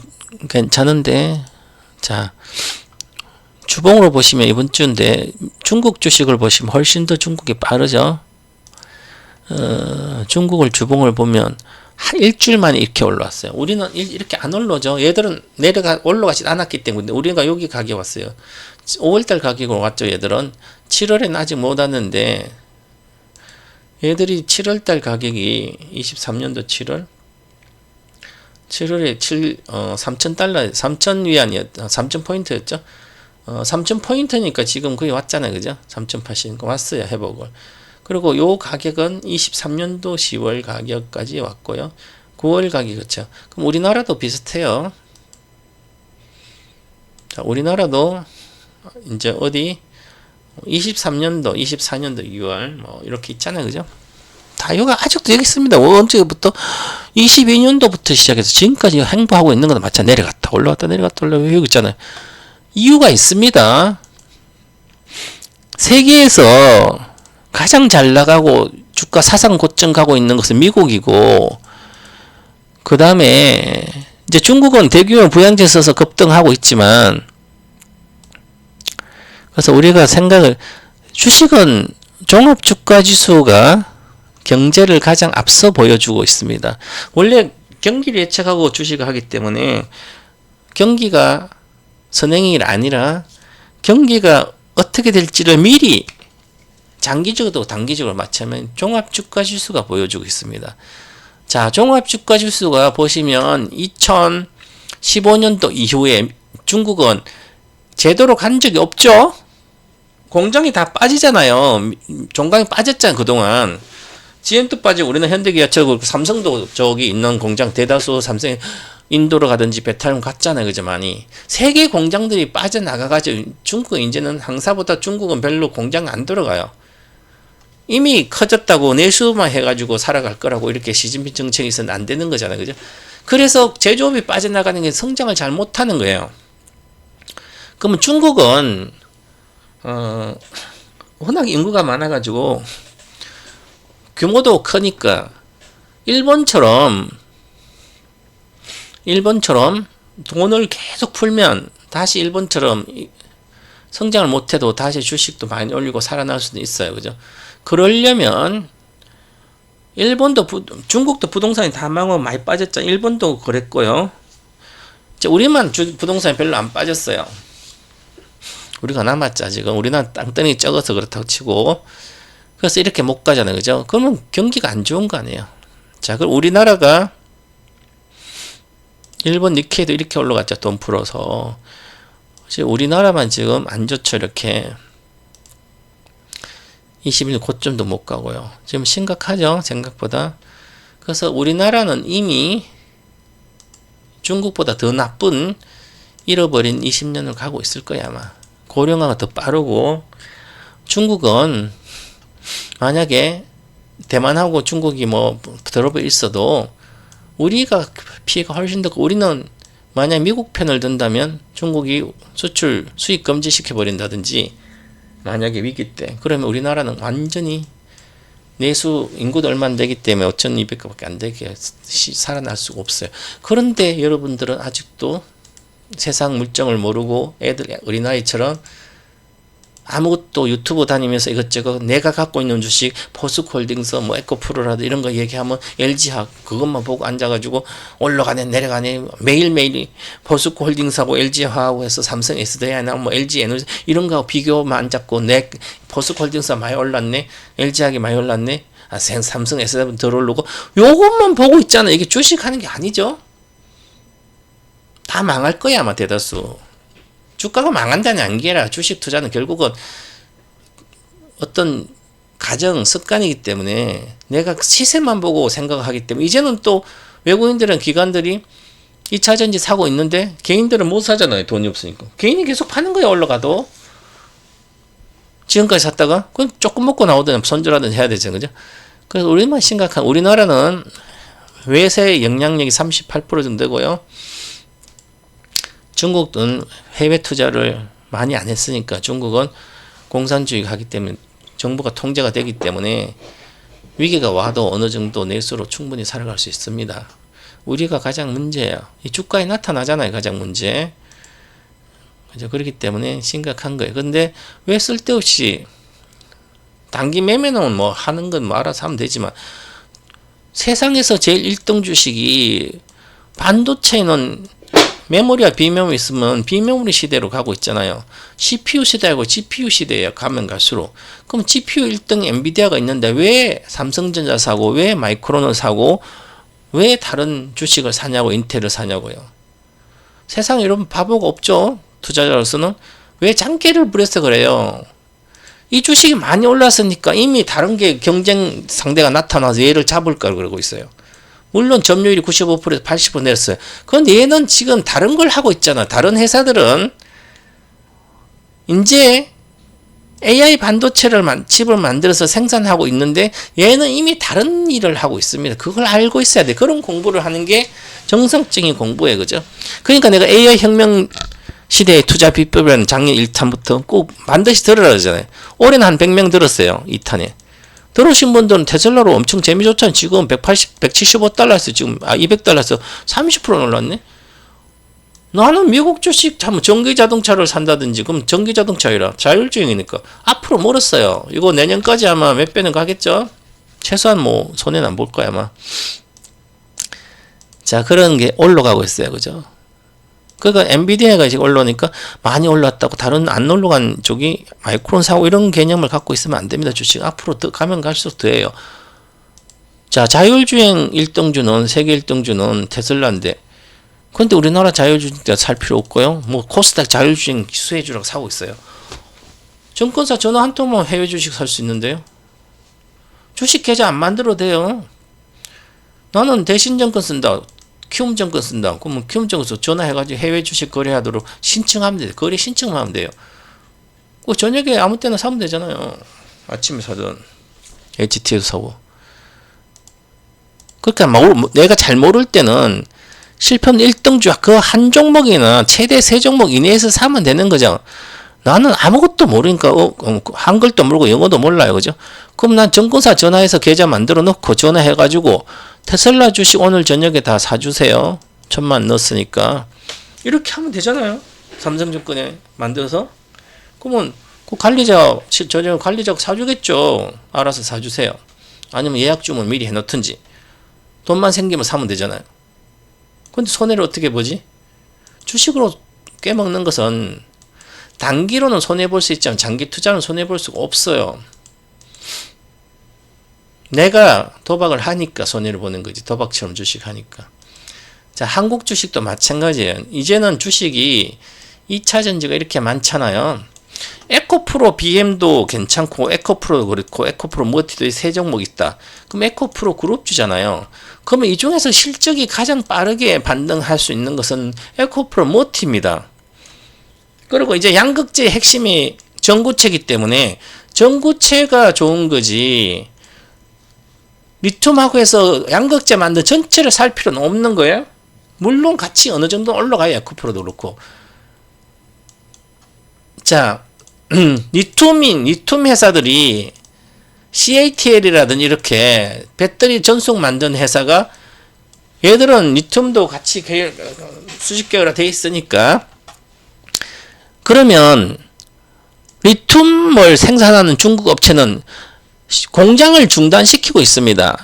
괜찮은데, 자, 주봉으로 보시면 이번 주인데, 중국 주식을 보시면 훨씬 더 중국이 빠르죠. 중국을 주봉을 보면 일주일 만에 이렇게 올라왔어요. 우리는 이렇게 안 올라오죠. 얘들은 올라가지 않았기 때문에 우리가 여기 가격 왔어요. 5월달 가격으로 왔죠. 얘들은 7월에는 아직 못 왔는데, 얘들이 7월달 가격이 23년도 7월에 3,000달러, 3,000위안이었죠. 3,000포인트였죠. 3,000포인트니까 지금 거의 왔잖아요. 그죠? 3,080. 왔어요. 회복을. 그리고 요 가격은 23년도 10월 가격까지 왔고요. 9월 가격, 그렇죠. 그럼 우리나라도 비슷해요. 자, 우리나라도 이제 어디 23년도, 24년도 6월 뭐 이렇게 있잖아요. 그죠? 다 이거 아직도 여기 있습니다. 언제부터 22년도부터 시작해서 지금까지 행보하고 있는 거는 마찬가지. 내려갔다 올라갔다 내려갔다 올라갔다 여기 있잖아요. 이유가 있습니다. 세계에서 가장 잘 나가고 주가 사상 고점 가고 있는 것은 미국이고, 그 다음에 이제 중국은 대규모 부양제 써서 급등하고 있지만, 그래서 우리가 주식은 종합주가지수가 경제를 가장 앞서 보여주고 있습니다. 원래 경기를 예측하고 주식을 하기 때문에 경기가 선행이 아니라 경기가 어떻게 될지를 미리 장기적으로 단기적으로 맞추면 종합주가지수가 보여주고 있습니다. 자, 종합주가지수가 보시면 2015년도 이후에 중국은 제대로 간 적이 없죠? 공장이 다 빠지잖아요. 종강이 빠졌잖아요. 그동안. GM도 빠지고 우리는 현대기아처럼 삼성도 저기 있는 공장 대다수 삼성이 인도로 가든지 베트남 갔잖아요. 그죠? 많이. 세계 공장들이 빠져나가가지고 중국은 이제는 항사보다 중국은 별로 공장 안 들어가요. 이미 커졌다고 내수만 해가지고 살아갈 거라고 이렇게 시진핑 정책이 있어는 안 되는 거잖아요. 그죠? 그래서 제조업이 빠져나가는 게 성장을 잘 못하는 거예요. 그러면 중국은 워낙 인구가 많아가지고 규모도 크니까 일본처럼 돈을 계속 풀면 다시 일본처럼 성장을 못해도 다시 주식도 많이 올리고 살아날 수도 있어요. 그죠? 그러려면 중국도 부동산이 다 망하고 많이 빠졌죠. 일본도 그랬고요. 이제 우리만 부동산이 별로 안 빠졌어요. 우리가 남았죠. 지금 우리나라 땅덩이 적어서 그렇다고 치고. 그래서 이렇게 못 가잖아요. 그죠? 그러면 경기가 안 좋은 거 아니에요. 자, 그럼 우리나라가 일본 니케이도 이렇게 올라갔죠. 돈 풀어서. 우리나라만 지금 안 좋죠. 이렇게 21년 고점도 못 가고요. 지금 심각하죠. 생각보다. 그래서 우리나라는 이미 중국보다 더 나쁜 잃어버린 20년을 가고 있을 거야 아마. 고령화가 더 빠르고, 중국은 만약에 대만하고 중국이 뭐 드롭이 있어도 우리가 피해가 훨씬 더 크고, 우리는 만약 미국 편을 든다면 중국이 수출 수입 금지시켜 버린다든지 만약에 위기 때, 그러면 우리나라는 완전히 내수 인구도 얼마 안 되기 때문에 5,200개밖에 안 되게 살아날 수가 없어요. 그런데 여러분들은 아직도 세상 물정을 모르고 어린아이처럼 아무것도 유튜브 다니면서 이것저것 내가 갖고 있는 주식 포스코홀딩스 뭐 에코프로라도 이런 거 얘기하면 LG학 그것만 보고 앉아가지고 올라가네 내려가네 매일매일 포스코홀딩스하고 LG화하고 해서 삼성 SDI나 뭐 LG 에너지 이런 거하고 비교만 안 잡고 내 포스코홀딩스가 많이 올랐네 LG학이 많이 올랐네 삼성 SDI 덜 오르고 요것만 보고 있잖아. 이게 주식하는 게 아니죠. 다 망할 거야 아마 대다수. 주가가 망한다는 안개라 주식 투자는 결국은 어떤 가정 습관이기 때문에 내가 시세만 보고 생각하기 때문에 이제는 또 외국인들은 기관들이 2차전지 사고 있는데 개인들은 못 사잖아요. 돈이 없으니까. 개인이 계속 파는 거야 올라가도. 지금까지 샀다가 그건 조금 먹고 나오든 손절하든 해야 되죠. 그죠? 그래서 우리만 심각한 우리나라는 외세 영향력이 38% 정도 되고요. 중국은 해외 투자를 많이 안 했으니까 중국은 공산주의가 하기 때문에 정부가 통제가 되기 때문에 위기가 와도 어느 정도 내수로 충분히 살아갈 수 있습니다. 우리가 가장 문제예요. 이 주가에 나타나잖아요. 가장 문제. 그죠? 그렇기 때문에 심각한 거예요. 근데 왜 쓸데없이 단기 매매는 뭐 하는 건 뭐 알아서 하면 되지만 세상에서 제일 1등 주식이 반도체는 메모리와 비메모리 있으면 비메모리 시대로 가고 있잖아요. CPU 시대하고 GPU 시대에 가면 갈수록. 그럼 GPU 1등 엔비디아가 있는데 왜 삼성전자 사고 왜 마이크론을 사고 왜 다른 주식을 사냐고 인텔을 사냐고요. 세상에 이런 바보가 없죠. 투자자로서는. 왜 장기를 부려서 그래요. 이 주식이 많이 올랐으니까 이미 다른 게 경쟁 상대가 나타나서 얘를 잡을 걸 그러고 있어요. 물론 점유율이 95%에서 80% 내렸어요. 그런데 얘는 지금 다른 걸 하고 있잖아. 다른 회사들은 이제 AI 반도체를 칩을 만들어서 생산하고 있는데 얘는 이미 다른 일을 하고 있습니다. 그걸 알고 있어야 돼. 그런 공부를 하는 게 정상적인 공부예요. 그죠? 그러니까 내가 AI 혁명 시대의 투자 비법이라는 작년 1탄부터 꼭 반드시 들으라 그러잖아요. 올해는 한 100명 들었어요. 2탄에. 들어오신 분들은 테슬라로 엄청 재미좋잖아요. 지금 175달러에서 지금 200달러에서 30% 올랐네. 나는 미국 주식 전기 자동차를 산다든지 그럼 전기 자동차이라 자율주행이니까 앞으로 멀었어요. 이거 내년까지 아마 몇 배는 가겠죠. 최소한 뭐 손해는 안 볼 거야 아마. 자 그런 게 올라가고 있어요. 그죠? 그러니까 엔비디아가 지금 올라오니까 많이 올랐다고 다른 안 올라간 쪽이 마이크론 사고 이런 개념을 갖고 있으면 안 됩니다. 주식 앞으로 더 가면 갈수록 더해요. 자 자율주행 1등주는 세계 1등주는 테슬라인데 근데 우리나라 자율주행 살 필요 없고요. 뭐 코스닥 자율주행 수혜주라고 사고 있어요. 증권사 전화 한 통만 해외 주식 살 수 있는데요. 주식 계좌 안 만들어도 돼요. 나는 대신증권 쓴다. 키움증권 쓴다. 그러면 키움증권에서 전화해가지고 해외 주식 거래하도록 신청하면 돼요. 거래 신청만 하면 돼요. 그 저녁에 아무 때나 사면 되잖아요. 아침에 사든 HT에도 사고. 그러니까 내가 잘 모를 때는 실편 1등주 그 한 종목이나 최대 3종목 이내에서 사면 되는 거죠. 나는 아무것도 모르니까 한글도 모르고 영어도 몰라요. 그죠? 그럼 난 증권사 전화해서 계좌 만들어 놓고 전화해가지고 테슬라 주식 오늘 저녁에 다 사주세요. 1,000만 넣었으니까. 이렇게 하면 되잖아요. 삼성증권에 만들어서. 그러면 그 관리자, 저녁 관리자가 사주겠죠. 알아서 사주세요. 아니면 예약 주문 미리 해놓든지. 돈만 생기면 사면 되잖아요. 근데 손해를 어떻게 보지? 주식으로 깨먹는 것은 단기로는 손해볼 수 있지만 장기 투자는 손해볼 수가 없어요. 내가 도박을 하니까 손해를 보는 거지. 도박처럼 주식하니까. 자, 한국 주식도 마찬가지예요. 이제는 주식이 2차 전지가 이렇게 많잖아요. 에코프로 BM도 괜찮고 에코프로도 그렇고 에코프로 머티도 세 종목 있다. 그럼 에코프로 그룹주잖아요. 그러면 이 중에서 실적이 가장 빠르게 반등할 수 있는 것은 에코프로 머티입니다. 그리고 이제 양극재의 핵심이 전구체이기 때문에 전구체가 좋은 거지 리튬하고 해서 양극재 만든 전체를 살 필요는 없는 거예요. 물론 같이 어느 정도 올라가야 에코프로도 그렇고. 자, 리튬 회사들이 CATL이라든지 이렇게 배터리 전속 만든 회사가 얘들은 리튬도 같이 수직 계열화 돼 있으니까 그러면 리튬을 생산하는 중국 업체는 공장을 중단시키고 있습니다.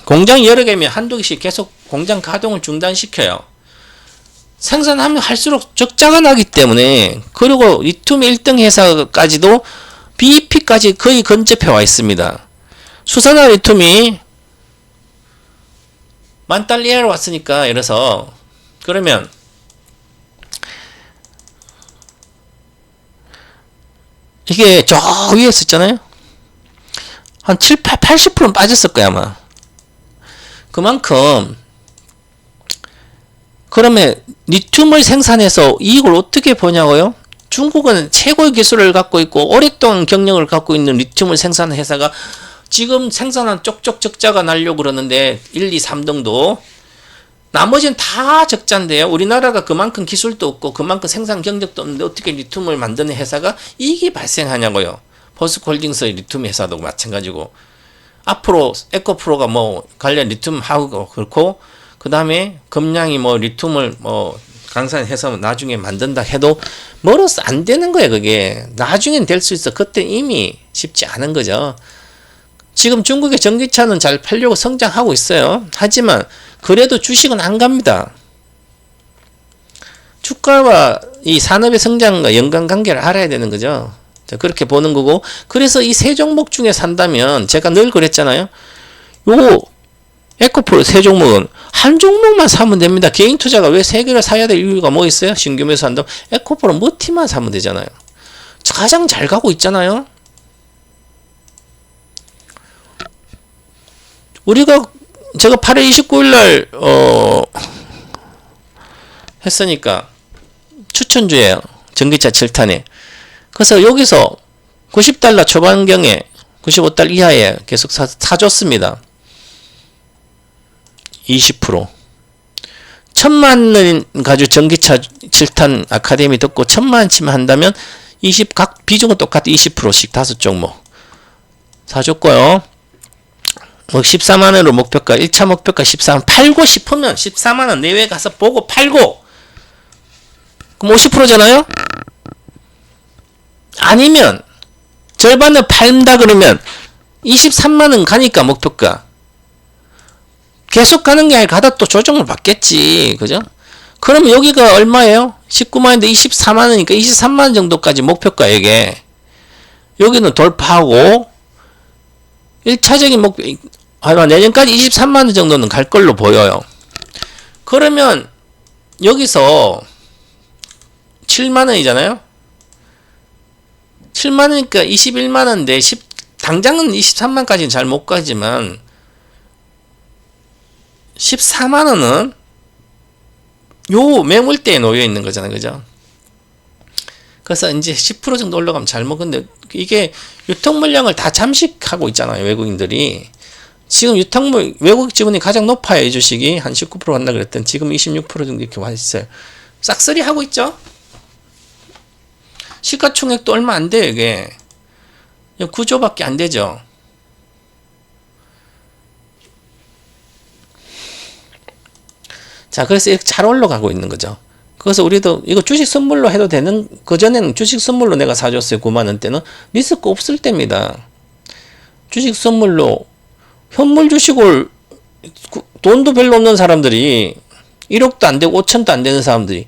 공장이 여러 개면 한두 개씩 계속 공장 가동을 중단시켜요. 생산하면 할수록 적자가 나기 때문에. 그리고 리튬 1등 회사까지도 BP까지 거의 근접해 와 있습니다. 수산화 리튬이 10,000달러 이하로 왔으니까, 예를 들어서 그러면 이게 저 위에 있었잖아요. 한 7, 80%는 빠졌을 거야 아마. 그만큼. 그러면 리튬을 생산해서 이익을 어떻게 보냐고요? 중국은 최고의 기술을 갖고 있고 오랫동안 경력을 갖고 있는 리튬을 생산하는 회사가 지금 생산한 쪽쪽 적자가 나려고 그러는데 1, 2, 3등도 나머지는 다 적자인데요. 우리나라가 그만큼 기술도 없고 그만큼 생산 경력도 없는데 어떻게 리튬을 만드는 회사가 이익이 발생하냐고요. 포스코홀딩스의 리튬 회사도 마찬가지고, 앞으로 에코프로가 뭐 관련 리튬 하고 그렇고, 그 다음에 금량이 뭐 리튬을 뭐 강산해서 나중에 만든다 해도 멀어서 안 되는 거예요. 그게 나중엔 될 수 있어. 그때 이미 쉽지 않은 거죠. 지금 중국의 전기차는 잘 팔려고 성장하고 있어요. 하지만 그래도 주식은 안 갑니다. 주가와 이 산업의 성장과 연관관계를 알아야 되는 거죠. 자, 그렇게 보는 거고, 그래서 이 세 종목 중에 산다면 제가 늘 그랬잖아요. 요 에코프로 세 종목은 한 종목만 사면 됩니다. 개인 투자가 왜 세 개를 사야 될 이유가 뭐 있어요? 신규 매수한다면 에코프로 머티만 사면 되잖아요. 가장 잘 가고 있잖아요. 제가 8월 29일 날 했으니까 추천주예요. 전기차 7탄에. 그래서 여기서 90달러 초반경에 95달러 이하에 계속 사줬습니다. 20%. 1,000만 원 가지고 전기차 7탄 아카데미 듣고 1,000만 원치만 한다면 각 비중은 똑같아. 20%씩 5종목 사줬고요. 뭐 14만원으로 목표가 1차 목표가 14만원 팔고 싶으면 14만원 내외 가서 보고 팔고, 그럼 50%잖아요. 아니면 절반을 팔다 그러면 23만원 가니까 목표가 계속 가는 게 아니라 가다 또 조정을 받겠지. 그죠? 그럼 여기가 얼마예요? 19만원인데 24만원이니까 23만원 정도까지 목표가. 이게 여기는 돌파하고 1차적인 목표 아마 내년까지 23만원 정도는 갈 걸로 보여요. 그러면 여기서 7만원이잖아요. 7만원이니까 21만원인데 당장은 23만원까지는 잘 못 가지만 14만원은 요 매물대에 놓여 있는 거잖아요. 그죠? 그래서 이제 10% 정도 올라가면 잘 먹는데, 이게 유통 물량을 다 잠식하고 있잖아요. 외국인들이. 지금 외국 지분이 가장 높아요. 이 주식이 한 19% 한다 그랬더니 지금 26% 정도 이렇게 와 있어요. 싹쓸이 하고 있죠. 시가총액도 얼마 안 돼요. 이게 9조밖에 안 되죠. 자, 그래서 이렇게 잘 올라가고 있는 거죠. 그래서 우리도 이거 주식 선물로 해도 되는, 그전에는 주식 선물로 내가 사줬어요. 9만원대는 리스크 없을 때입니다. 주식 선물로 현물 주식을 돈도 별로 없는 사람들이 1억도 안 되고 5천도 안 되는 사람들이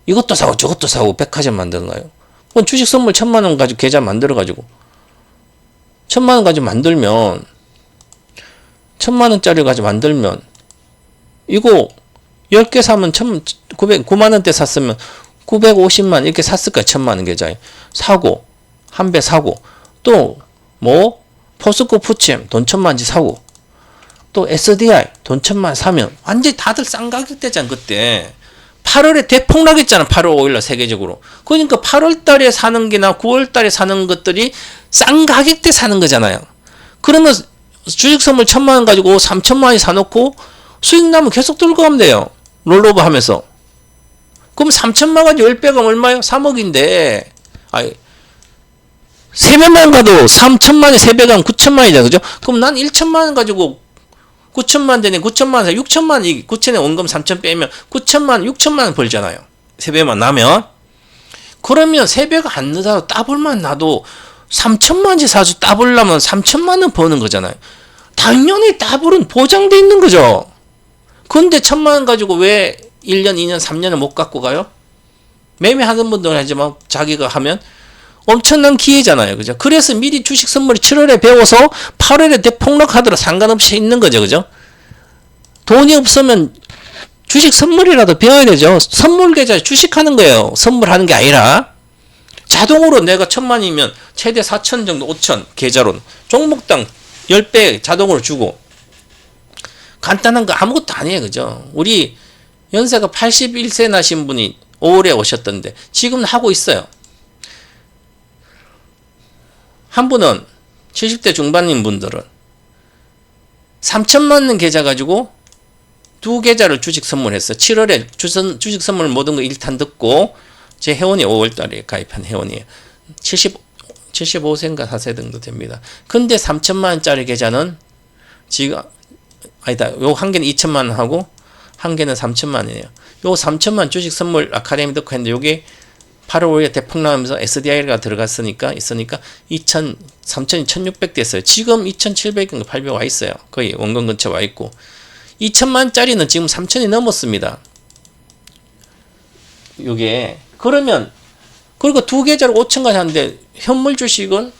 이것도 사고 저것도 사고 백화점 만드나요? 그럼 주식 선물 1,000만원 가지고 계좌 만들어가지고 1,000만원 가지고 만들면 1,000만원짜리 가지고 만들면 이거 10개 사면 9만원대 샀으면 950만 이렇게 샀을 거야. 1,000만원 계좌에 사고 한 배 사고, 또 뭐 포스코 푸침 돈 1,000만원치 사고, 또 SDI 돈 1,000만원 사면 완전히 다들 싼 가격대잖아. 그때 8월에 대폭락했잖아. 8월 5일날 세계적으로. 그러니까 8월달에 사는 게나 9월달에 사는 것들이 싼 가격대 사는 거잖아요. 그러면 주식 선물 1,000만원 가지고 3,000만원이 사놓고 수익 나면 계속 들고 가면 돼요. 롤오버 하면서. 그럼 3,000만 가지고 10배가 얼마예요? 3억인데. 아니, 3배만 가도 3,000만에 3배 가면 9,000만이잖아. 그죠? 그럼 난 1,000만원 가지고 9,000만 되네. 9,000만원, 6,000만, 9,000에 원금 3,000 빼면 9,000만, 6,000만원 벌잖아요. 3배만 나면. 그러면 3배가 안 넣어도 따블만 놔도 3천만원치 사주 따블라면 3천만원 버는 거잖아요. 당연히 따블은 보장돼 있는 거죠. 근데 1,000만원 가지고 왜 1년, 2년, 3년을 못 갖고 가요? 매매하는 분들은 하지만 자기가 하면 엄청난 기회잖아요. 그죠? 그래서 미리 주식 선물이 7월에 배워서 8월에 대폭락하더라도 상관없이 있는 거죠. 그죠? 돈이 없으면 주식 선물이라도 배워야 되죠. 선물 계좌 주식하는 거예요. 선물하는 게 아니라. 자동으로 내가 1,000만이면 최대 4천 정도, 5천 계좌로 종목당 10배 자동으로 주고. 간단한 거 아무것도 아니에요. 그죠? 우리 연세가 81세 나신 분이 5월에 오셨던데 지금 하고 있어요. 한 분은 70대 중반인 분들은 3천만 원 계좌 가지고 2계좌를 주식 선물했어요. 7월에 주식 선물 모든 거 1탄 듣고 제 회원이 5월달에 가입한 회원이에요. 75세인가 4세 정도 됩니다. 근데 3천만 원짜리 계좌는 지금 아니다. 요 한 개는 2천만 원 하고 한 개는 3천만 원이에요. 요 3천만 주식 선물 아카데미 듣고 했는데 요게 8월 5일에 대폭 나오면서 SDI가 들어갔으니까 있으니까 3천이 1600 됐어요. 지금 2700인가 800 와 있어요. 거의 원금 근처 와 있고 2천만짜리는 지금 3천이 넘었습니다. 요게 그러면 그리고 2계좌로 5천까지 하는데 현물 주식은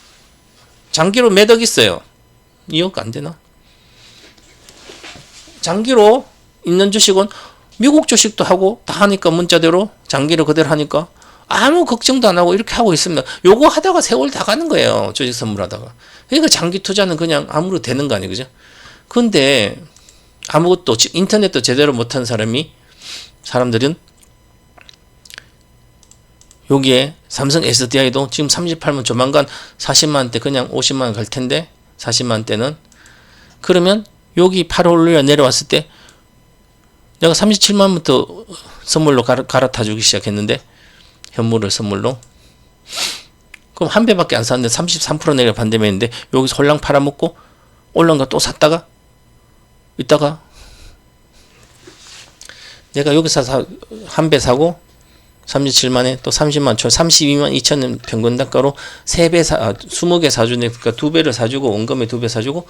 장기로 몇 억 있어요? 2억 안 되나? 장기로 있는 주식은 미국 주식도 하고 다 하니까 문자대로 장기로 그대로 하니까 아무 걱정도 안 하고 이렇게 하고 있습니다. 요거 하다가 세월 다 가는 거예요. 주식 선물 하다가. 그러니까 장기 투자는 그냥 아무로 되는 거 아니에요. 그죠? 근데 아무것도 인터넷도 제대로 못한 사람들은 여기에 삼성 SDI도 지금 38만 조만간 40만원대 그냥 50만원 갈 텐데 40만원대는 그러면 여기 8월에 내려왔을 때 내가 37만원부터 선물로 갈아타 주기 시작했는데 현물을 선물로 그럼 한 배밖에 안 샀는데 33% 내려 반대매인데 여기서 홀랑 팔아먹고 올라온 거 또 샀다가 이따가 내가 여기서 한 배 사고 37만에 또 30만 초 32만 2천 평균 단가로 3배 20개 사주니까 2배를 사주고 원금에 2배 사주고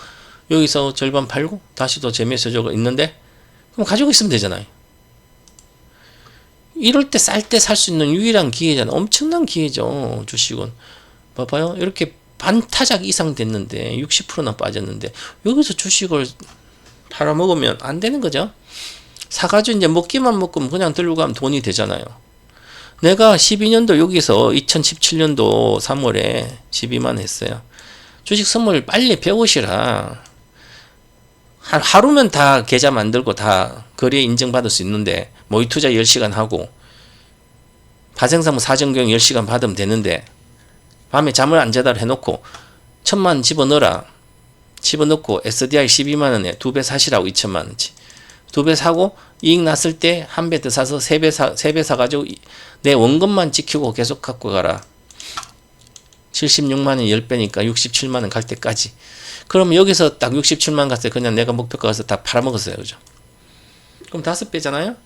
여기서 절반 팔고 다시 또 재매수저가 있는데 그럼 가지고 있으면 되잖아요. 이럴 때 쌀 때 살 수 있는 유일한 기회잖아요. 엄청난 기회죠. 주식은. 봐봐요. 이렇게 반타작 이상 됐는데 60%나 빠졌는데 여기서 주식을 팔아먹으면 안 되는 거죠. 사가지고 이제 먹기만 먹으면 그냥 들고 가면 돈이 되잖아요. 내가 12년도 여기서 2017년도 3월에 12만 했어요. 주식 선물 빨리 배우시라. 하루면 다 계좌 만들고 다 거래 인증받을 수 있는데 모의 투자 10시간 하고 파생상무 사정교육 10시간 받으면 되는데 밤에 잠을 안 자다 해놓고 1,000만 집어넣어라. 집어넣고 SDI 12만원에 2배 사시라고 2천만원치 2배 사고 이익 났을 때 한 배 더 사서 3배 사가지고 내 원금만 지키고 계속 갖고 가라. 76만원 10배니까 67만원 갈 때까지. 그럼 여기서 딱 67만원 갔을 때 그냥 내가 목표가 가서 다 팔아먹었어요. 그죠? 그럼 5배잖아요?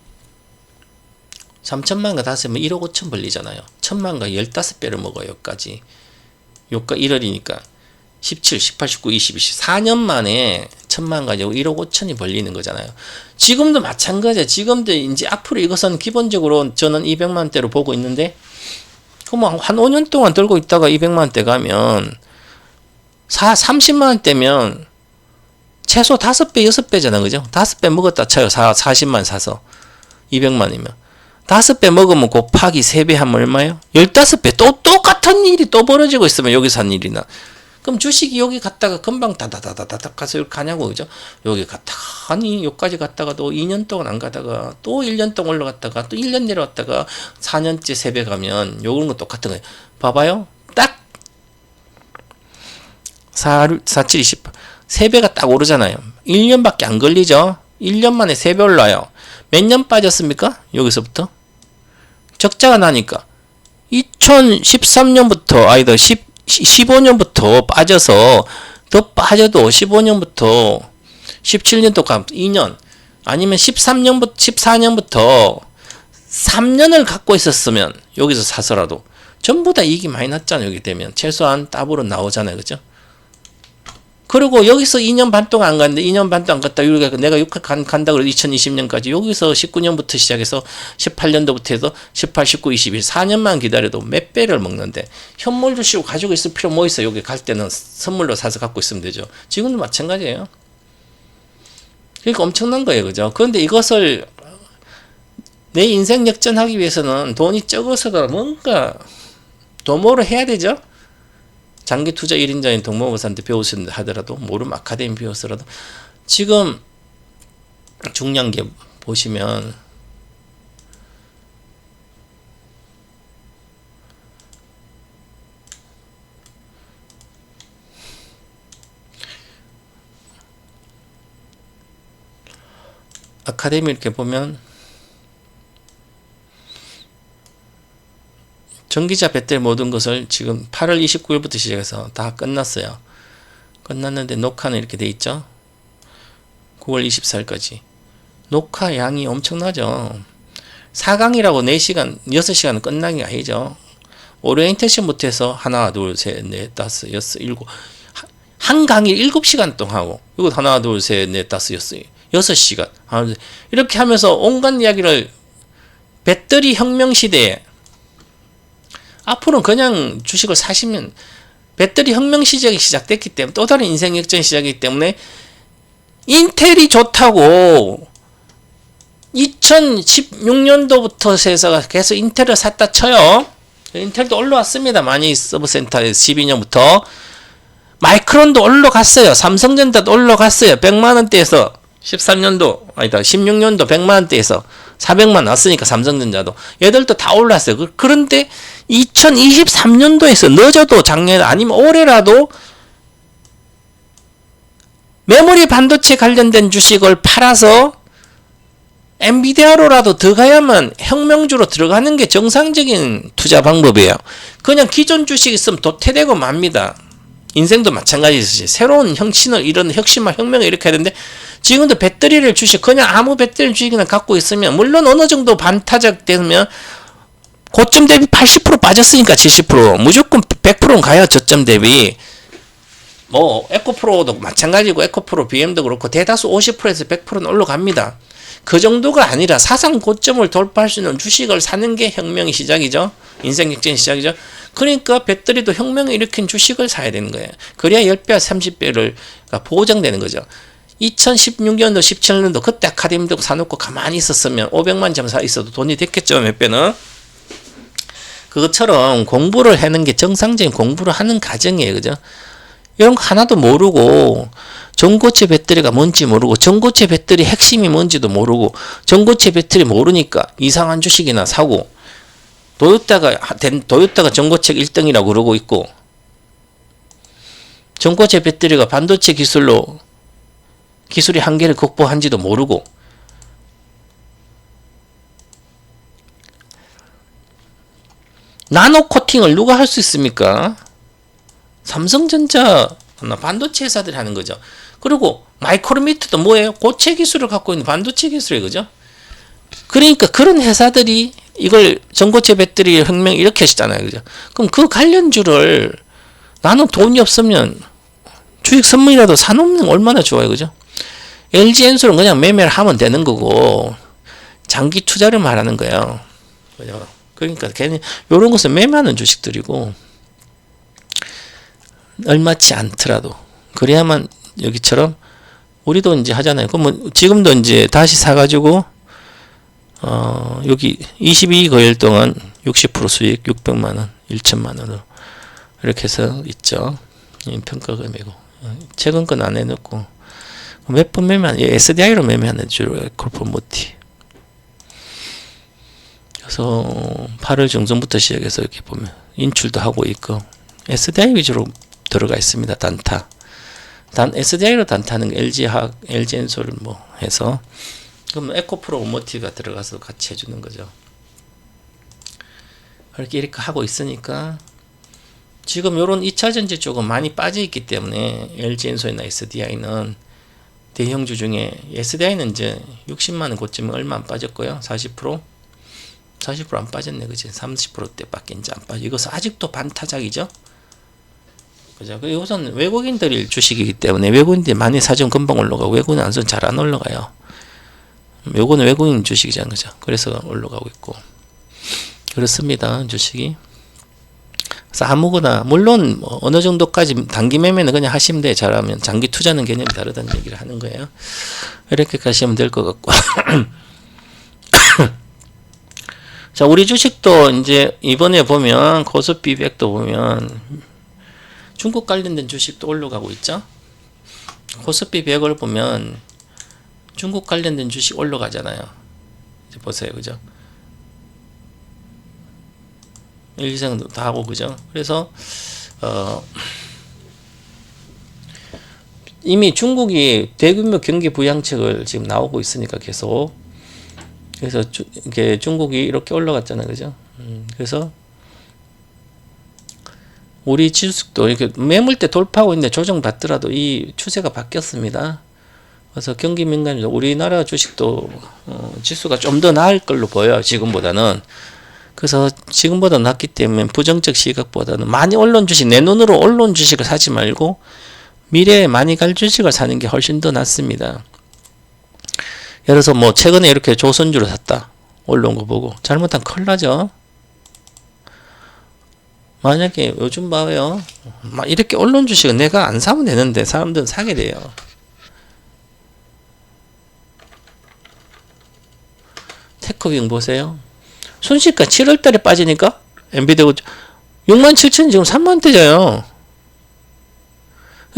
3천만원과 5배면 1억 5천 벌리잖아요. 1,000만원과 15배를 먹어요. 여기까지. 요가 1월이니까 17, 18, 19, 20, 4년 만에 1,000만 가지고 1억 5천이 벌리는 거잖아요. 지금도 마찬가지예요. 지금도 이제 앞으로 이것은 기본적으로 저는 200만원대로 보고 있는데 그럼 한 5년 동안 들고 있다가 200만원대 가면 30만원대면 최소 5배, 6배잖아. 그죠? 5배 먹었다 쳐요. 40만 사서 200만이면 5배 먹으면 곱하기 3배 하면 얼마예요? 15배. 또 똑같은 일이 또 벌어지고 있으면 여기서 한 일이나. 그럼 주식이 여기 갔다가 금방 다다다다닥 가서 이렇게 가냐고. 그죠? 여기 갔다가 아니 여기까지 갔다가 또 2년 동안 안 가다가 또 1년 동안 올라갔다가 또 1년 내려왔다가 4년째 3배 가면 요런 거 똑같은 거예요. 봐봐요. 딱 4, 7, 20 3배가 딱 오르잖아요. 1년밖에 안 걸리죠. 1년 만에 3배 올라요. 몇 년 빠졌습니까? 여기서부터 적자가 나니까 2013년부터 아니다 15년부터 빠져서 더 빠져도 15년부터 17년도 가 2년 아니면 14년부터 3년을 갖고 있었으면 여기서 사서라도 전부 다 이익이 많이 났잖아요. 여기 되면 최소한 더블은 나오잖아요. 그죠? 그리고 여기서 2년 반 동안 안 갔는데 2년 반 동안 안 갔다 이렇게 내가 6학 간다 그래도 2020년까지 여기서 19년부터 시작해서 18년도부터 해서 18, 19, 21 4년만 기다려도 몇 배를 먹는데 현물 주시고 가지고 있을 필요 뭐 있어요? 여기 갈 때는 선물로 사서 갖고 있으면 되죠. 지금도 마찬가지예요. 그러니까 엄청난 거예요. 그죠? 그런데 이것을 내 인생 역전하기 위해서는 돈이 적어서도 뭔가 도모를 해야 되죠. 장기 투자 1인자인 동모버사한테 배우신다 하더라도 모름 아카데미 배웠더라도 지금 중요한 게 보시면 아카데미 이렇게 보면 전기자 배터리 모든 것을 지금 8월 29일부터 시작해서 다 끝났어요. 끝났는데 녹화는 이렇게 돼 있죠. 9월 24일까지. 녹화 양이 엄청나죠. 4강이라고 4시간, 6시간은 끝난 게 아니죠. 오리엔테이션부터 해서 하나, 둘, 셋, 넷, 다섯, 여섯, 일곱. 한 강의 7시간 동안 하고, 이거 하나, 둘, 셋, 넷, 다섯, 여섯, 6시간. 이렇게 하면서 온갖 이야기를 배터리 혁명 시대에 앞으로는 그냥 주식을 사시면 배터리 혁명 시작이 시작됐기 때문에 또 다른 인생 역전 시작이기 때문에 인텔이 좋다고 2016년도부터 해서 계속 인텔을 샀다 쳐요. 인텔도 올라왔습니다. 많이 서브센터에 12년부터 마이크론도 올라갔어요. 삼성전자도 올라갔어요. 100만원대에서 13년도 아니다 16년도 100만원대에서 400만 왔으니까 삼성전자도 얘들도 다 올랐어요. 그런데 2023년도에서 늦어도 작년 아니면 올해라도 메모리 반도체 관련된 주식을 팔아서 엔비디아로라도 들어가야만 혁명주로 들어가는 게 정상적인 투자 방법이에요. 그냥 기존 주식 있으면 도태되고 맙니다. 인생도 마찬가지지. 새로운 혁신을 이런 혁신과 혁명을 일으켜야 되는데 지금도 배터리를 주식 그냥 아무 배터리 주식이나 갖고 있으면 물론 어느 정도 반타작 되면 고점 대비 80% 빠졌으니까 70% 무조건 100%는 가요. 저점 대비. 뭐 에코프로도 마찬가지고 에코프로 BM도 그렇고 대다수 50%에서 100%는 올라갑니다. 그 정도가 아니라 사상 고점을 돌파할 수 있는 주식을 사는 게 혁명의 시작이죠. 인생 역전의 시작이죠. 그러니까 배터리도 혁명을 일으킨 주식을 사야 되는 거예요. 그래야 10배, 30배를 보장되는 거죠. 2016년도, 17년도 그때 아카데미도 사놓고 가만히 있었으면 500만 점 사 있어도 돈이 됐겠죠. 몇 배는. 그것처럼 공부를 하는 게 정상적인 공부를 하는 과정이에요. 그죠? 이런 거 하나도 모르고 전고체 배터리가 뭔지 모르고 전고체 배터리 핵심이 뭔지도 모르고 전고체 배터리 모르니까 이상한 주식이나 사고 도요타가 전고체 1등이라고 그러고 있고 전고체 배터리가 반도체 기술의 한계를 극복한지도 모르고 나노 코팅을 누가 할 수 있습니까? 삼성전자 반도체 회사들이 하는 거죠. 그리고 마이크로미터도 뭐예요? 고체 기술을 갖고 있는 반도체 기술이에요. 그죠? 그러니까 그런 회사들이 이걸 전고체 배터리 혁명 이렇게 하시잖아요. 그죠? 그럼 그 관련주를 나는 돈이 없으면 주식 선물이라도 사놓는 게 얼마나 좋아요. 그죠? LG엔솔은 그냥 매매를 하면 되는 거고 장기 투자를 말하는 거예요. 그죠? 그러니까 괜히 이런 것을 매매하는 주식들이고 얼마치 않더라도 그래야만 여기처럼 우리도 이제 하잖아요. 그럼 지금도 이제 다시 사가지고 여기 22거일 동안 60% 수익 600만원 1천만원으로 이렇게 해서 있죠. 평가 금액이고 최근 건 안 해놓고 몇 번 매매하는 SDI로 매매하는 주로 콜포모티. 그래서 8월 중순부터 시작해서 이렇게 보면 인출도 하고 있고 SDI 위주로 들어가 있습니다. 단타. SDI로 단타는 LG엔솔 뭐 해서 그럼 에코프로 오모티가 들어가서 같이 해주는 거죠. 이렇게 하고 있으니까 지금 요런 2차전지 쪽은 많이 빠져 있기 때문에 LG엔솔이나 SDI는 대형주 중에 SDI는 이제 60만원 고점에 얼마 안 빠졌고요. 40%. 40%안 빠졌네, 그치? 30%대밖에 이제 안 빠져. 이것은 아직도 반타작이죠? 그죠? 이것은 외국인들이 주식이기 때문에 외국인들이 많이 사주면 금방 올라가고 외국인 안 사주면 잘 안 올라가요. 요거는 외국인 주식이잖아요, 그죠? 그래서 올라가고 있고. 그렇습니다, 주식이. 그래서 아무거나, 물론 어느 정도까지 단기 매매는 그냥 하시면 돼. 잘하면. 장기 투자는 개념이 다르다는 얘기를 하는 거예요. 이렇게 가시면 될 것 같고. 자, 우리 주식도 이제 이번에 보면 코스피 100도 보면 중국 관련된 주식도 올라가고 있죠. 코스피 100을 보면 중국 관련된 주식 올라가잖아요. 이제 보세요, 그죠? 일기생도 다 하고, 그죠? 그래서 이미 중국이 대규모 경기 부양책을 지금 나오고 있으니까 계속. 그래서 이게 중국이 이렇게 올라갔잖아요, 그죠? 그래서 우리 주식도 이렇게 매물대 돌파하고 있는데 조정 받더라도 이 추세가 바뀌었습니다. 그래서 경기 민감이 우리나라 주식도 지수가 좀 더 나을 걸로 보여요, 지금보다는. 그래서 지금보다 낫기 때문에 부정적 시각보다는 많이 올라온 주식, 내 눈으로 올라온 주식을 사지 말고 미래에 많이 갈 주식을 사는 게 훨씬 더 낫습니다. 예를 들어서 뭐 최근에 이렇게 조선주를 샀다, 올라온 거 보고 잘못하면 큰일 나죠. 만약에 요즘 봐요, 막 이렇게 올라온 주식은 내가 안 사면 되는데 사람들은 사게 돼요. 테크빙 보세요. 순식간 7월달에 빠지니까 엔비디아 67,000원 지금 3만원대잖아요.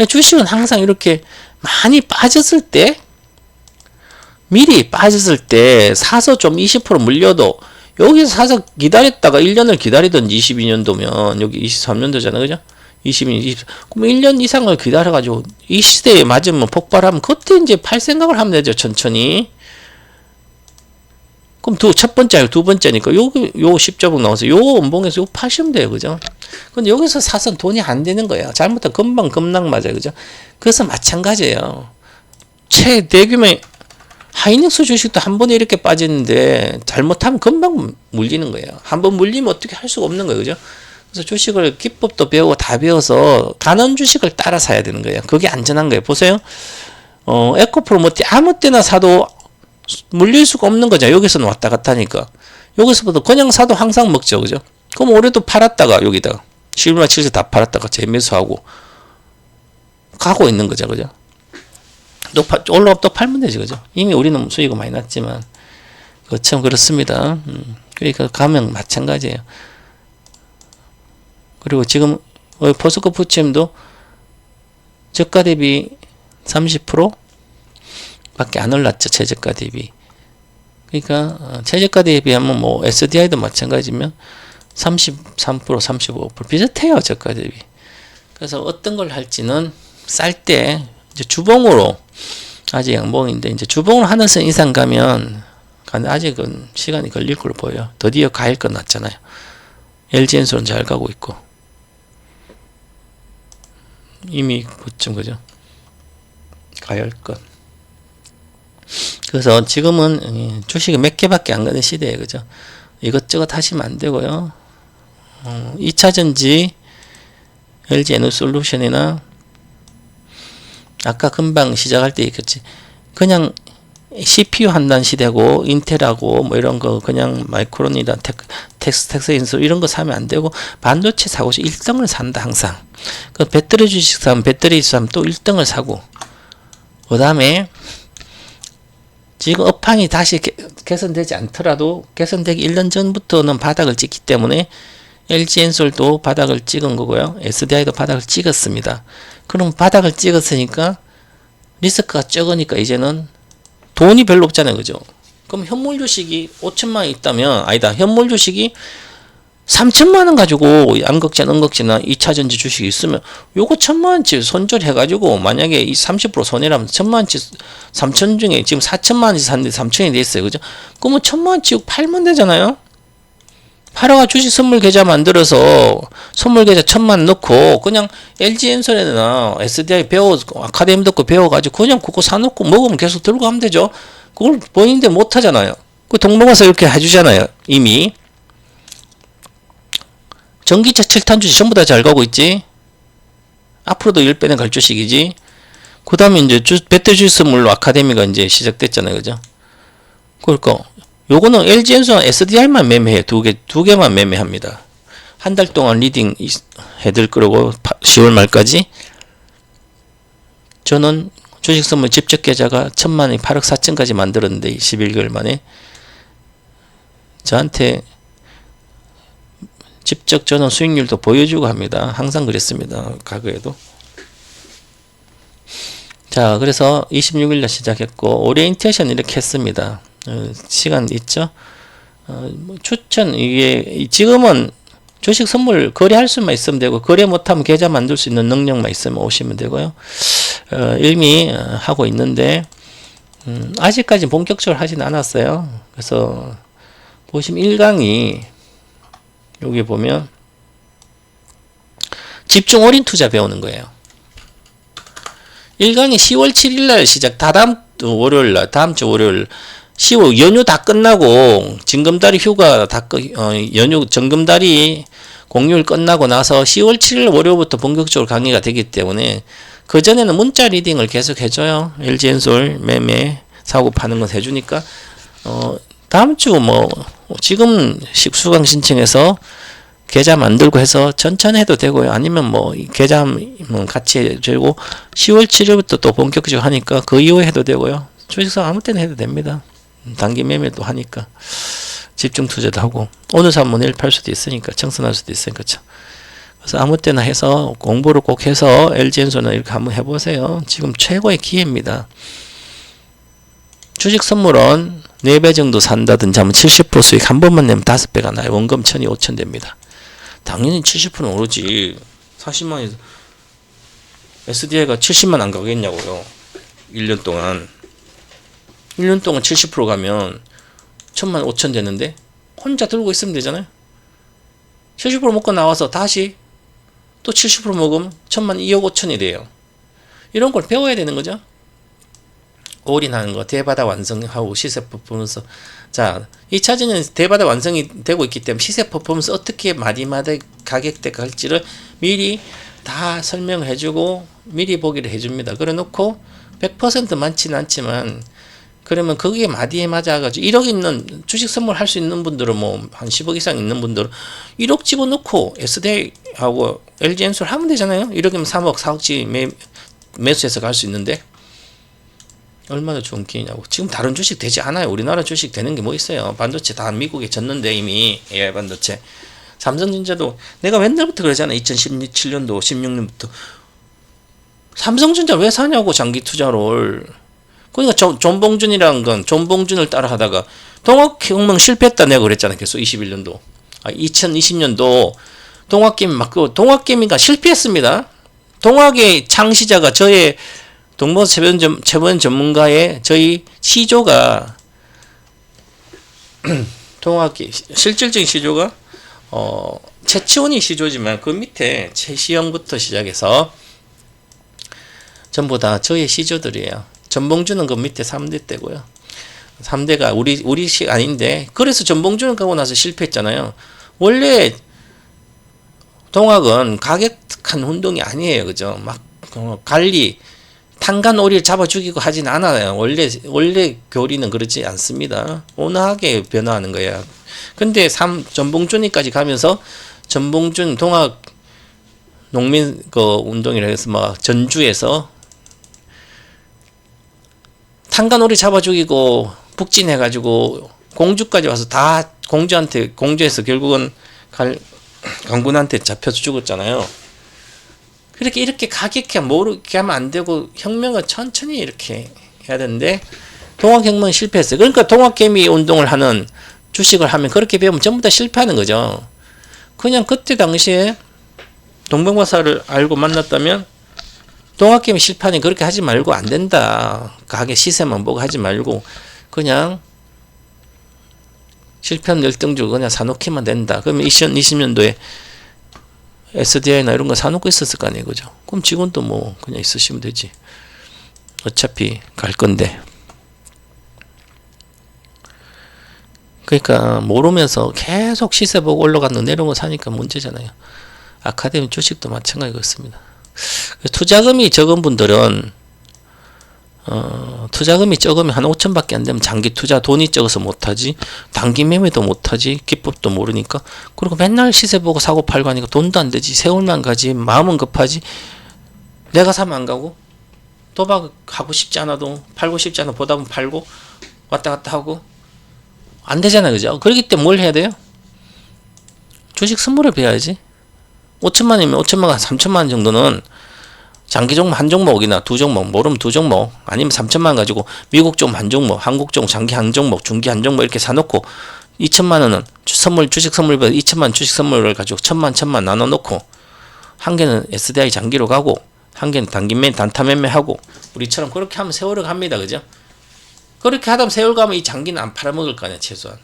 주식은 항상 이렇게 많이 빠졌을 때, 미리 빠졌을 때 사서 좀 20% 물려도, 여기서 사서 기다렸다가 1년을 기다리든지 22년도면 여기 23년도잖아요, 그죠? 22년, 20, 그럼 1년 이상을 기다려가지고 이 시대에 맞으면 폭발하면 그때 이제 팔 생각을 하면 되죠, 천천히. 그럼 첫 번째, 두 번째니까 요 10조봉 나와서 요 원봉에서 요 파시면 돼요, 그죠? 근데 여기서 사서 돈이 안 되는 거예요. 잘못하면 금방 급락 맞아요, 그죠? 그래서 마찬가지예요. 최대규모의 하이닉스 주식도 한 번에 이렇게 빠지는데 잘못하면 금방 물리는 거예요. 한 번 물리면 어떻게 할 수가 없는 거예요, 그죠? 그래서 주식을 기법도 배우고 다 배워서 가는 주식을 따라 사야 되는 거예요. 그게 안전한 거예요. 보세요. 에코프로모티 아무 때나 사도 물릴 수가 없는 거죠. 여기서는 왔다 갔다 하니까. 여기서부터 그냥 사도 항상 먹죠, 그죠? 그럼 올해도 팔았다가 여기다가 실물 치면서 다 팔았다가 재매수하고 가고 있는 거죠, 그죠? 올라가면 또 팔면 되지, 그죠? 이미 우리는 수익이 많이 났지만 참 그렇습니다. 그러니까 가면 마찬가지예요. 그리고 지금 포스코 푸치엠도 저가 대비 30% 밖에 안 올랐죠, 최저가 대비. 그러니까 최저가 대비하면 뭐 SDI도 마찬가지면 33%, 35% 비슷해요, 저가 대비. 그래서 어떤 걸 할지는 쌀 때 이제 주봉으로, 아직 양봉인데 이제 주봉을 하는 선 이상 가면 아직은 시간이 걸릴 걸로 보여요. 드디어 가일 건 났잖아요. LG엔솔은 잘 가고 있고 이미 그쯤, 그죠? 가열 건. 그래서 지금은 주식이 몇 개밖에 안 가는 시대예요, 그죠? 이것저것 하시면 안 되고요. 2차전지 LG 에너솔루션이나 아까 금방 시작할 때 얘기했지, 그냥 CPU 한다는 시대고 인텔하고 뭐 이런 거 그냥 마이크론이다 텍스인수 이런 거 사면 안 되고 반도체 사고 1등을 산다 항상. 그 배터리 주식 사면 배터리 사면 또 1등을 사고, 그 다음에 지금 업황이 다시 개선되지 않더라도 개선되기 1년 전부터는 바닥을 찍기 때문에 LG엔솔도 바닥을 찍은 거고요. SDI도 바닥을 찍었습니다. 그럼 바닥을 찍었으니까 리스크가 적으니까 이제는 돈이 별로 없잖아요, 그죠? 그럼 현물 주식이 5천만 원 있다면, 아니다, 현물 주식이 3천만 원 가지고 양극재, 음극재나 2차전지 주식이 있으면 요거 1,000만 원치 손절해가지고 만약에 이 30% 손해라면 1,000만 원치 3천 중에 지금 4천만 원치 샀는데 3천이 돼 있어요, 그죠? 그러면 1,000만 원치 팔면 되잖아요. 팔아가 주식 선물 계좌 만들어서 선물 계좌 1,000만 원 넣고 그냥 LG엔솔이나 SDI 아카데미 듣고 배워가지고 그냥 그거 사놓고 먹으면 계속 들고 가면 되죠. 그걸 본인들 못하잖아요. 그 동봉에서 이렇게 해주잖아요. 이미 전기차 7탄 주식 전부 다 잘 가고 있지. 앞으로도 10배는 갈 주식이지. 그 다음에 이제 배터리 주식 선물로 아카데미가 이제 시작됐잖아요. 그죠? 그러니까 요거는 LG엔솔 SDI만 매매해. 두 개만 매매합니다. 한 달 동안 리딩 해둘 거고 10월 말까지. 저는 주식 선물 직접 계좌가 1000만원이 8억 4천까지 만들었는데 11개월 만에 저한테 직접 저는 수익률도 보여주고 합니다. 항상 그랬습니다. 과거에도. 자, 그래서 26일날 시작했고 오리엔테이션 이렇게 했습니다. 시간 있죠? 추천 이게 지금은 주식 선물 거래할 수만 있으면 되고 거래 못하면 계좌 만들 수 있는 능력만 있으면 오시면 되고요. 이미 하고 있는데 아직까지 본격적으로 하진 않았어요. 그래서 보시면 1강이 여기 보면 집중 올인 투자 배우는 거예요. 1강이 10월 7일날 시작. 다다음 월요일날, 다음 주 월요일 10월 연휴 다 끝나고 징검다리 휴가 다 연휴 정금다리 공휴일 끝나고 나서 10월 7일 월요일부터 본격적으로 강의가 되기 때문에 그 전에는 문자 리딩을 계속 해줘요. LG엔솔 매매 사고 파는 건 해주니까 다음 주 뭐 지금 수강 신청해서 계좌 만들고 해서 천천히 해도 되고요. 아니면 뭐 계좌 같이 해주고 10월 7일부터 또 본격적으로 하니까 그 이후에 해도 되고요. 주식사 아무 때나 해도 됩니다. 단기 매매도 하니까 집중 투자도 하고 오늘 사면 내일 팔 수도 있으니까 청산할 수도 있으니까 그래서 아무 때나 해서 공부를 꼭 해서 LG엔솔은 이렇게 한번 해보세요. 지금 최고의 기회입니다. 주식 선물은 4배 정도 산다든지 하면 70% 수익 한 번만 내면 5배가 나요. 원금 1000이 5000 됩니다. 당연히 70%는 오르지. 40만에서 SDI가 70만 안 가겠냐고요. 1년 동안 70% 가면 1000만 5000 되는데 혼자 들고 있으면 되잖아요. 70% 먹고 나와서 다시 또 70% 먹으면 1000만 2억 5천이 돼요. 이런 걸 배워야 되는 거죠. 올인하는 거, 대바다 완성하고 시세 퍼포먼스. 자, 2차전은 대바다 완성이 되고 있기 때문에 시세 퍼포먼스 어떻게 마디마디 가격대가 갈지를 미리 다 설명을 해주고 미리 보기를 해줍니다. 그래 놓고 100% 많지는 않지만 그러면 거기에 마디에 맞아가지고 1억 있는 주식 선물 할 수 있는 분들은 뭐 한 10억 이상 있는 분들은 1억 집어넣고 SDI하고 LG엔솔 하면 되잖아요. 1억이면 3억, 4억치 매수해서 갈 수 있는데 얼마나 좋은 기회냐고. 지금 다른 주식 되지 않아요. 우리나라 주식 되는 게 뭐 있어요. 반도체 다 미국에 졌는데 이미 AI 반도체. 삼성전자도 내가 맨날부터 그러잖아. 2017년도 16년부터 삼성전자 왜 사냐고. 장기 투자를. 그러니까 존봉준이라는 건 존봉준을 따라 하다가 동학혁명 실패했다 내가 그랬잖아. 계속 21년도 2020년도 동학개미 동학개미가 실패했습니다. 동학의 창시자가 저의 동봉 전문가의 저희 시조가 동학기 실질적인 시조가 최치원이 시조지만 그 밑에 최시영부터 시작해서 전부 다 저의 시조들이에요. 전봉준은 그 밑에 3대 때고요. 3대가 우리식 아닌데 그래서 전봉준을 가고 나서 실패했잖아요. 원래 동학은 가격한 운동이 아니에요. 그죠? 막 관리 탄간 오리를 잡아 죽이고 하진 않아요. 원래 교리는 그렇지 않습니다. 온화하게 변화하는 거예요. 근데 전봉준이까지 가면서 전봉준 동학 농민 운동이라 해서 막 전주에서 탄간 오리 잡아 죽이고 북진해가지고 공주까지 와서 다 공주에서 결국은 강군한테 잡혀서 죽었잖아요. 이렇게 가격해 모르게 하면 안 되고 혁명은 천천히 이렇게 해야 되는데 동학혁명 실패했어요. 그러니까 동학개미 운동을 하는 주식을 하면 그렇게 배우면 전부 다 실패하는 거죠. 그냥 그때 당시에 동병박사를 알고 만났다면 동학개미 실패하니 그렇게 하지 말고 안 된다. 가게 시세만 보고 하지 말고 그냥 실패한 열등주 그냥 사놓기만 된다. 그러면 2020년도에 SDI나 이런 거 사놓고 있었을 거 아니에요. 그죠? 그럼 직원도 뭐 그냥 있으시면 되지. 어차피 갈 건데. 그러니까 모르면서 계속 시세 보고 올라갔는 내려온 거 사니까 문제잖아요. 아카데미 주식도 마찬가지 그렇습니다. 투자금이 적은 분들은 투자금이 적으면 한 5천밖에 안 되면 장기 투자 돈이 적어서 못하지, 단기 매매도 못하지, 기법도 모르니까. 그리고 맨날 시세 보고 사고 팔고 하니까 돈도 안 되지, 세월만 가지, 마음은 급하지. 내가 사면 안 가고, 도박하고 싶지 않아도, 팔고 싶지 않아 보다 보면 팔고 왔다 갔다 하고 안 되잖아요, 그죠? 그렇기 때문에 뭘 해야 돼요? 주식 선물을 배워야지. 5천만이면 5천만, 3천만 정도는 장기 종목 한 종목이나 두 종목, 모르면 두 종목, 아니면 3천만 가지고 미국 종목 한 종목, 한국 종목, 장기 한 종목, 중기 한 종목 이렇게 사놓고 2천만 원은 선물, 주식 선물, 2천만 원 주식 선물을 가지고 천만 나눠놓고 한 개는 SDI 장기로 가고 한 개는 단기 매매, 단타 매매하고 우리처럼 그렇게 하면 세월을 갑니다, 그죠? 그렇게 하다 보면 세월 가면 이 장기는 안 팔아먹을 거 아니야, 최소한.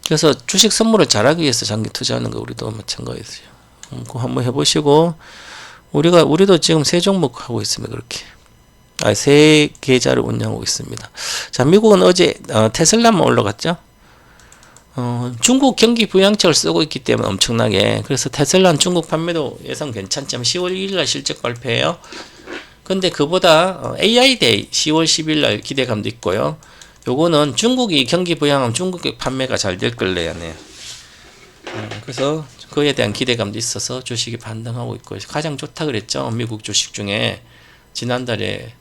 그래서 주식 선물을 잘하기 위해서 장기 투자하는 거 우리도 마찬가지죠. 그거 한번 해보시고, 우리도 지금 세 종목 하고 있습니다. 그렇게. 세 계좌를 운영하고 있습니다. 자, 미국은 어제 테슬라만 올라갔죠. 중국 경기 부양책을 쓰고 있기 때문에 엄청나게. 그래서 테슬라는 중국 판매도 예상 괜찮지만 10월 1일날 실적 발표해요. 근데 그보다 AI 데이 10월 10일날 기대감도 있고요. 요거는 중국이 경기 부양하면 중국의 판매가 잘 될 걸래야 해요. 그래서 그에 대한 기대감도 있어서 주식이 반등하고 있고, 가장 좋다 그랬죠. 미국 주식 중에 지난달에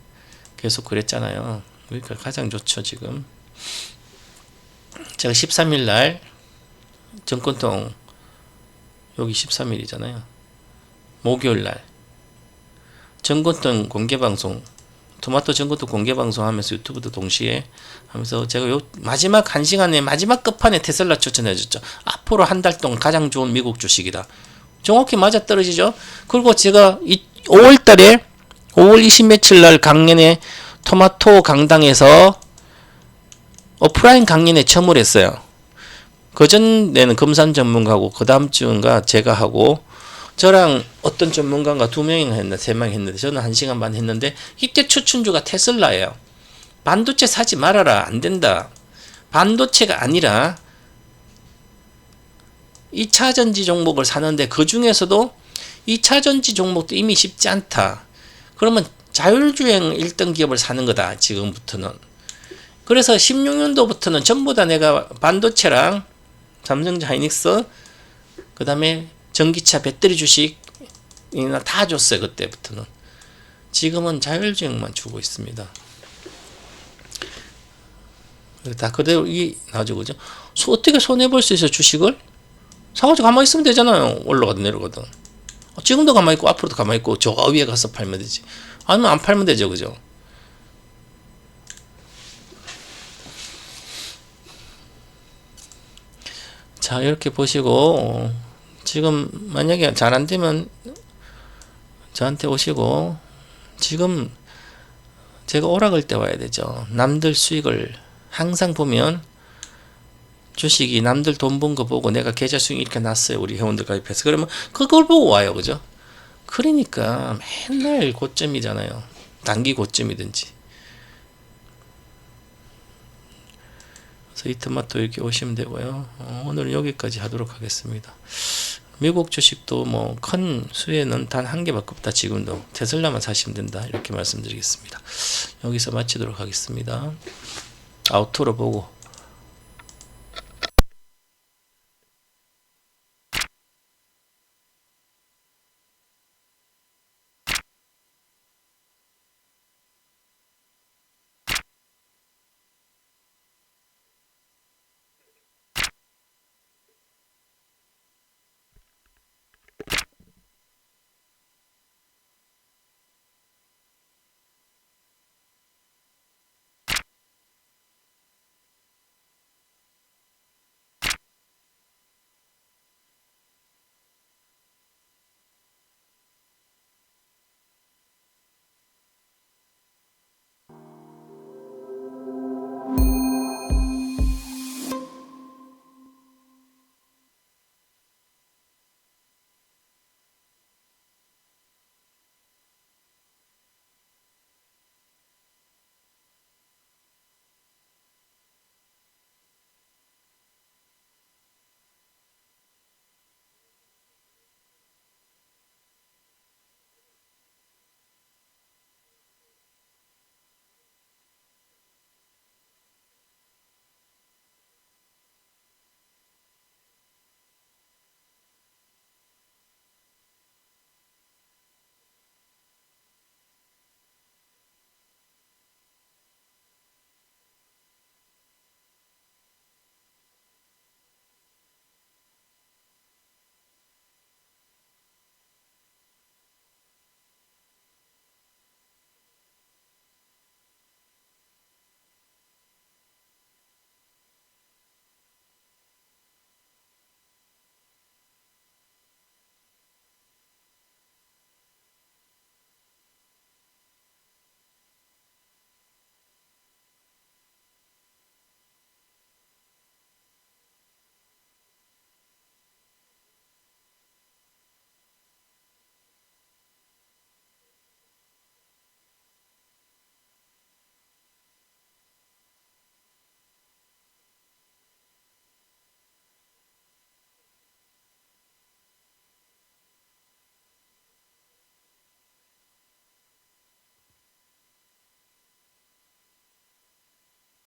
계속 그랬잖아요. 그러니까 가장 좋죠, 지금. 제가 13일날 정권통, 여기 13일이잖아요. 목요일날 정권통 공개방송, 토마토 정권통 공개방송 하면서 유튜브도 동시에 하면서 제가 요 마지막 1시간에 마지막 끝판에 테슬라 추천해줬죠. 앞으로 한 달 동안 가장 좋은 미국 주식이다. 정확히 맞아떨어지죠. 그리고 제가 5월달에 5월 20 며칠 날 강연에 토마토 강당에서 오프라인 강연에 처음을 했어요. 그전에는 금산 전문가고 그 다음 주인가 제가 하고 저랑 어떤 전문가가 2명이나 했나 3명 했는데 저는 1시간 반 했는데 이때 추천주가 테슬라예요. 반도체 사지 말아라. 안 된다. 반도체가 아니라 2차전지 종목을 사는데 그 중에서도 2차전지 종목도 이미 쉽지 않다. 그러면 자율주행 1등 기업을 사는 거다. 지금부터는. 그래서 16년도부터는 전부 다 내가 반도체랑 삼성전자 하이닉스 그 다음에 전기차 배터리 주식이나 다 줬어요. 그때부터는. 지금은 자율주행만 주고 있습니다. 다 그대로 이 나죠, 그죠? 어떻게 손해볼 수 있어, 주식을? 사가지고 가만히 있으면 되잖아요. 올라가든 내려가든. 지금도 가만히 있고 앞으로도 가만히 있고 저 위에 가서 팔면 되지. 아니면 안 팔면 되죠, 그죠? 자, 이렇게 보시고 지금 만약에 잘 안되면 저한테 오시고, 지금 제가 오락을 때 와야 되죠. 남들 수익을 항상 보면 주식이 남들 돈 번 거 보고 내가 계좌 수익 이렇게 났어요. 우리 회원들 가입해서. 그러면 그걸 보고 와요. 그죠? 그러니까 맨날 고점이잖아요. 단기 고점이든지. 그래서 이 토마토 이렇게 오시면 되고요. 오늘은 여기까지 하도록 하겠습니다. 미국 주식도 뭐 큰 수혜는 단 한 개밖에 없다. 지금도 테슬라만 사시면 된다. 이렇게 말씀드리겠습니다. 여기서 마치도록 하겠습니다. 아우토로 보고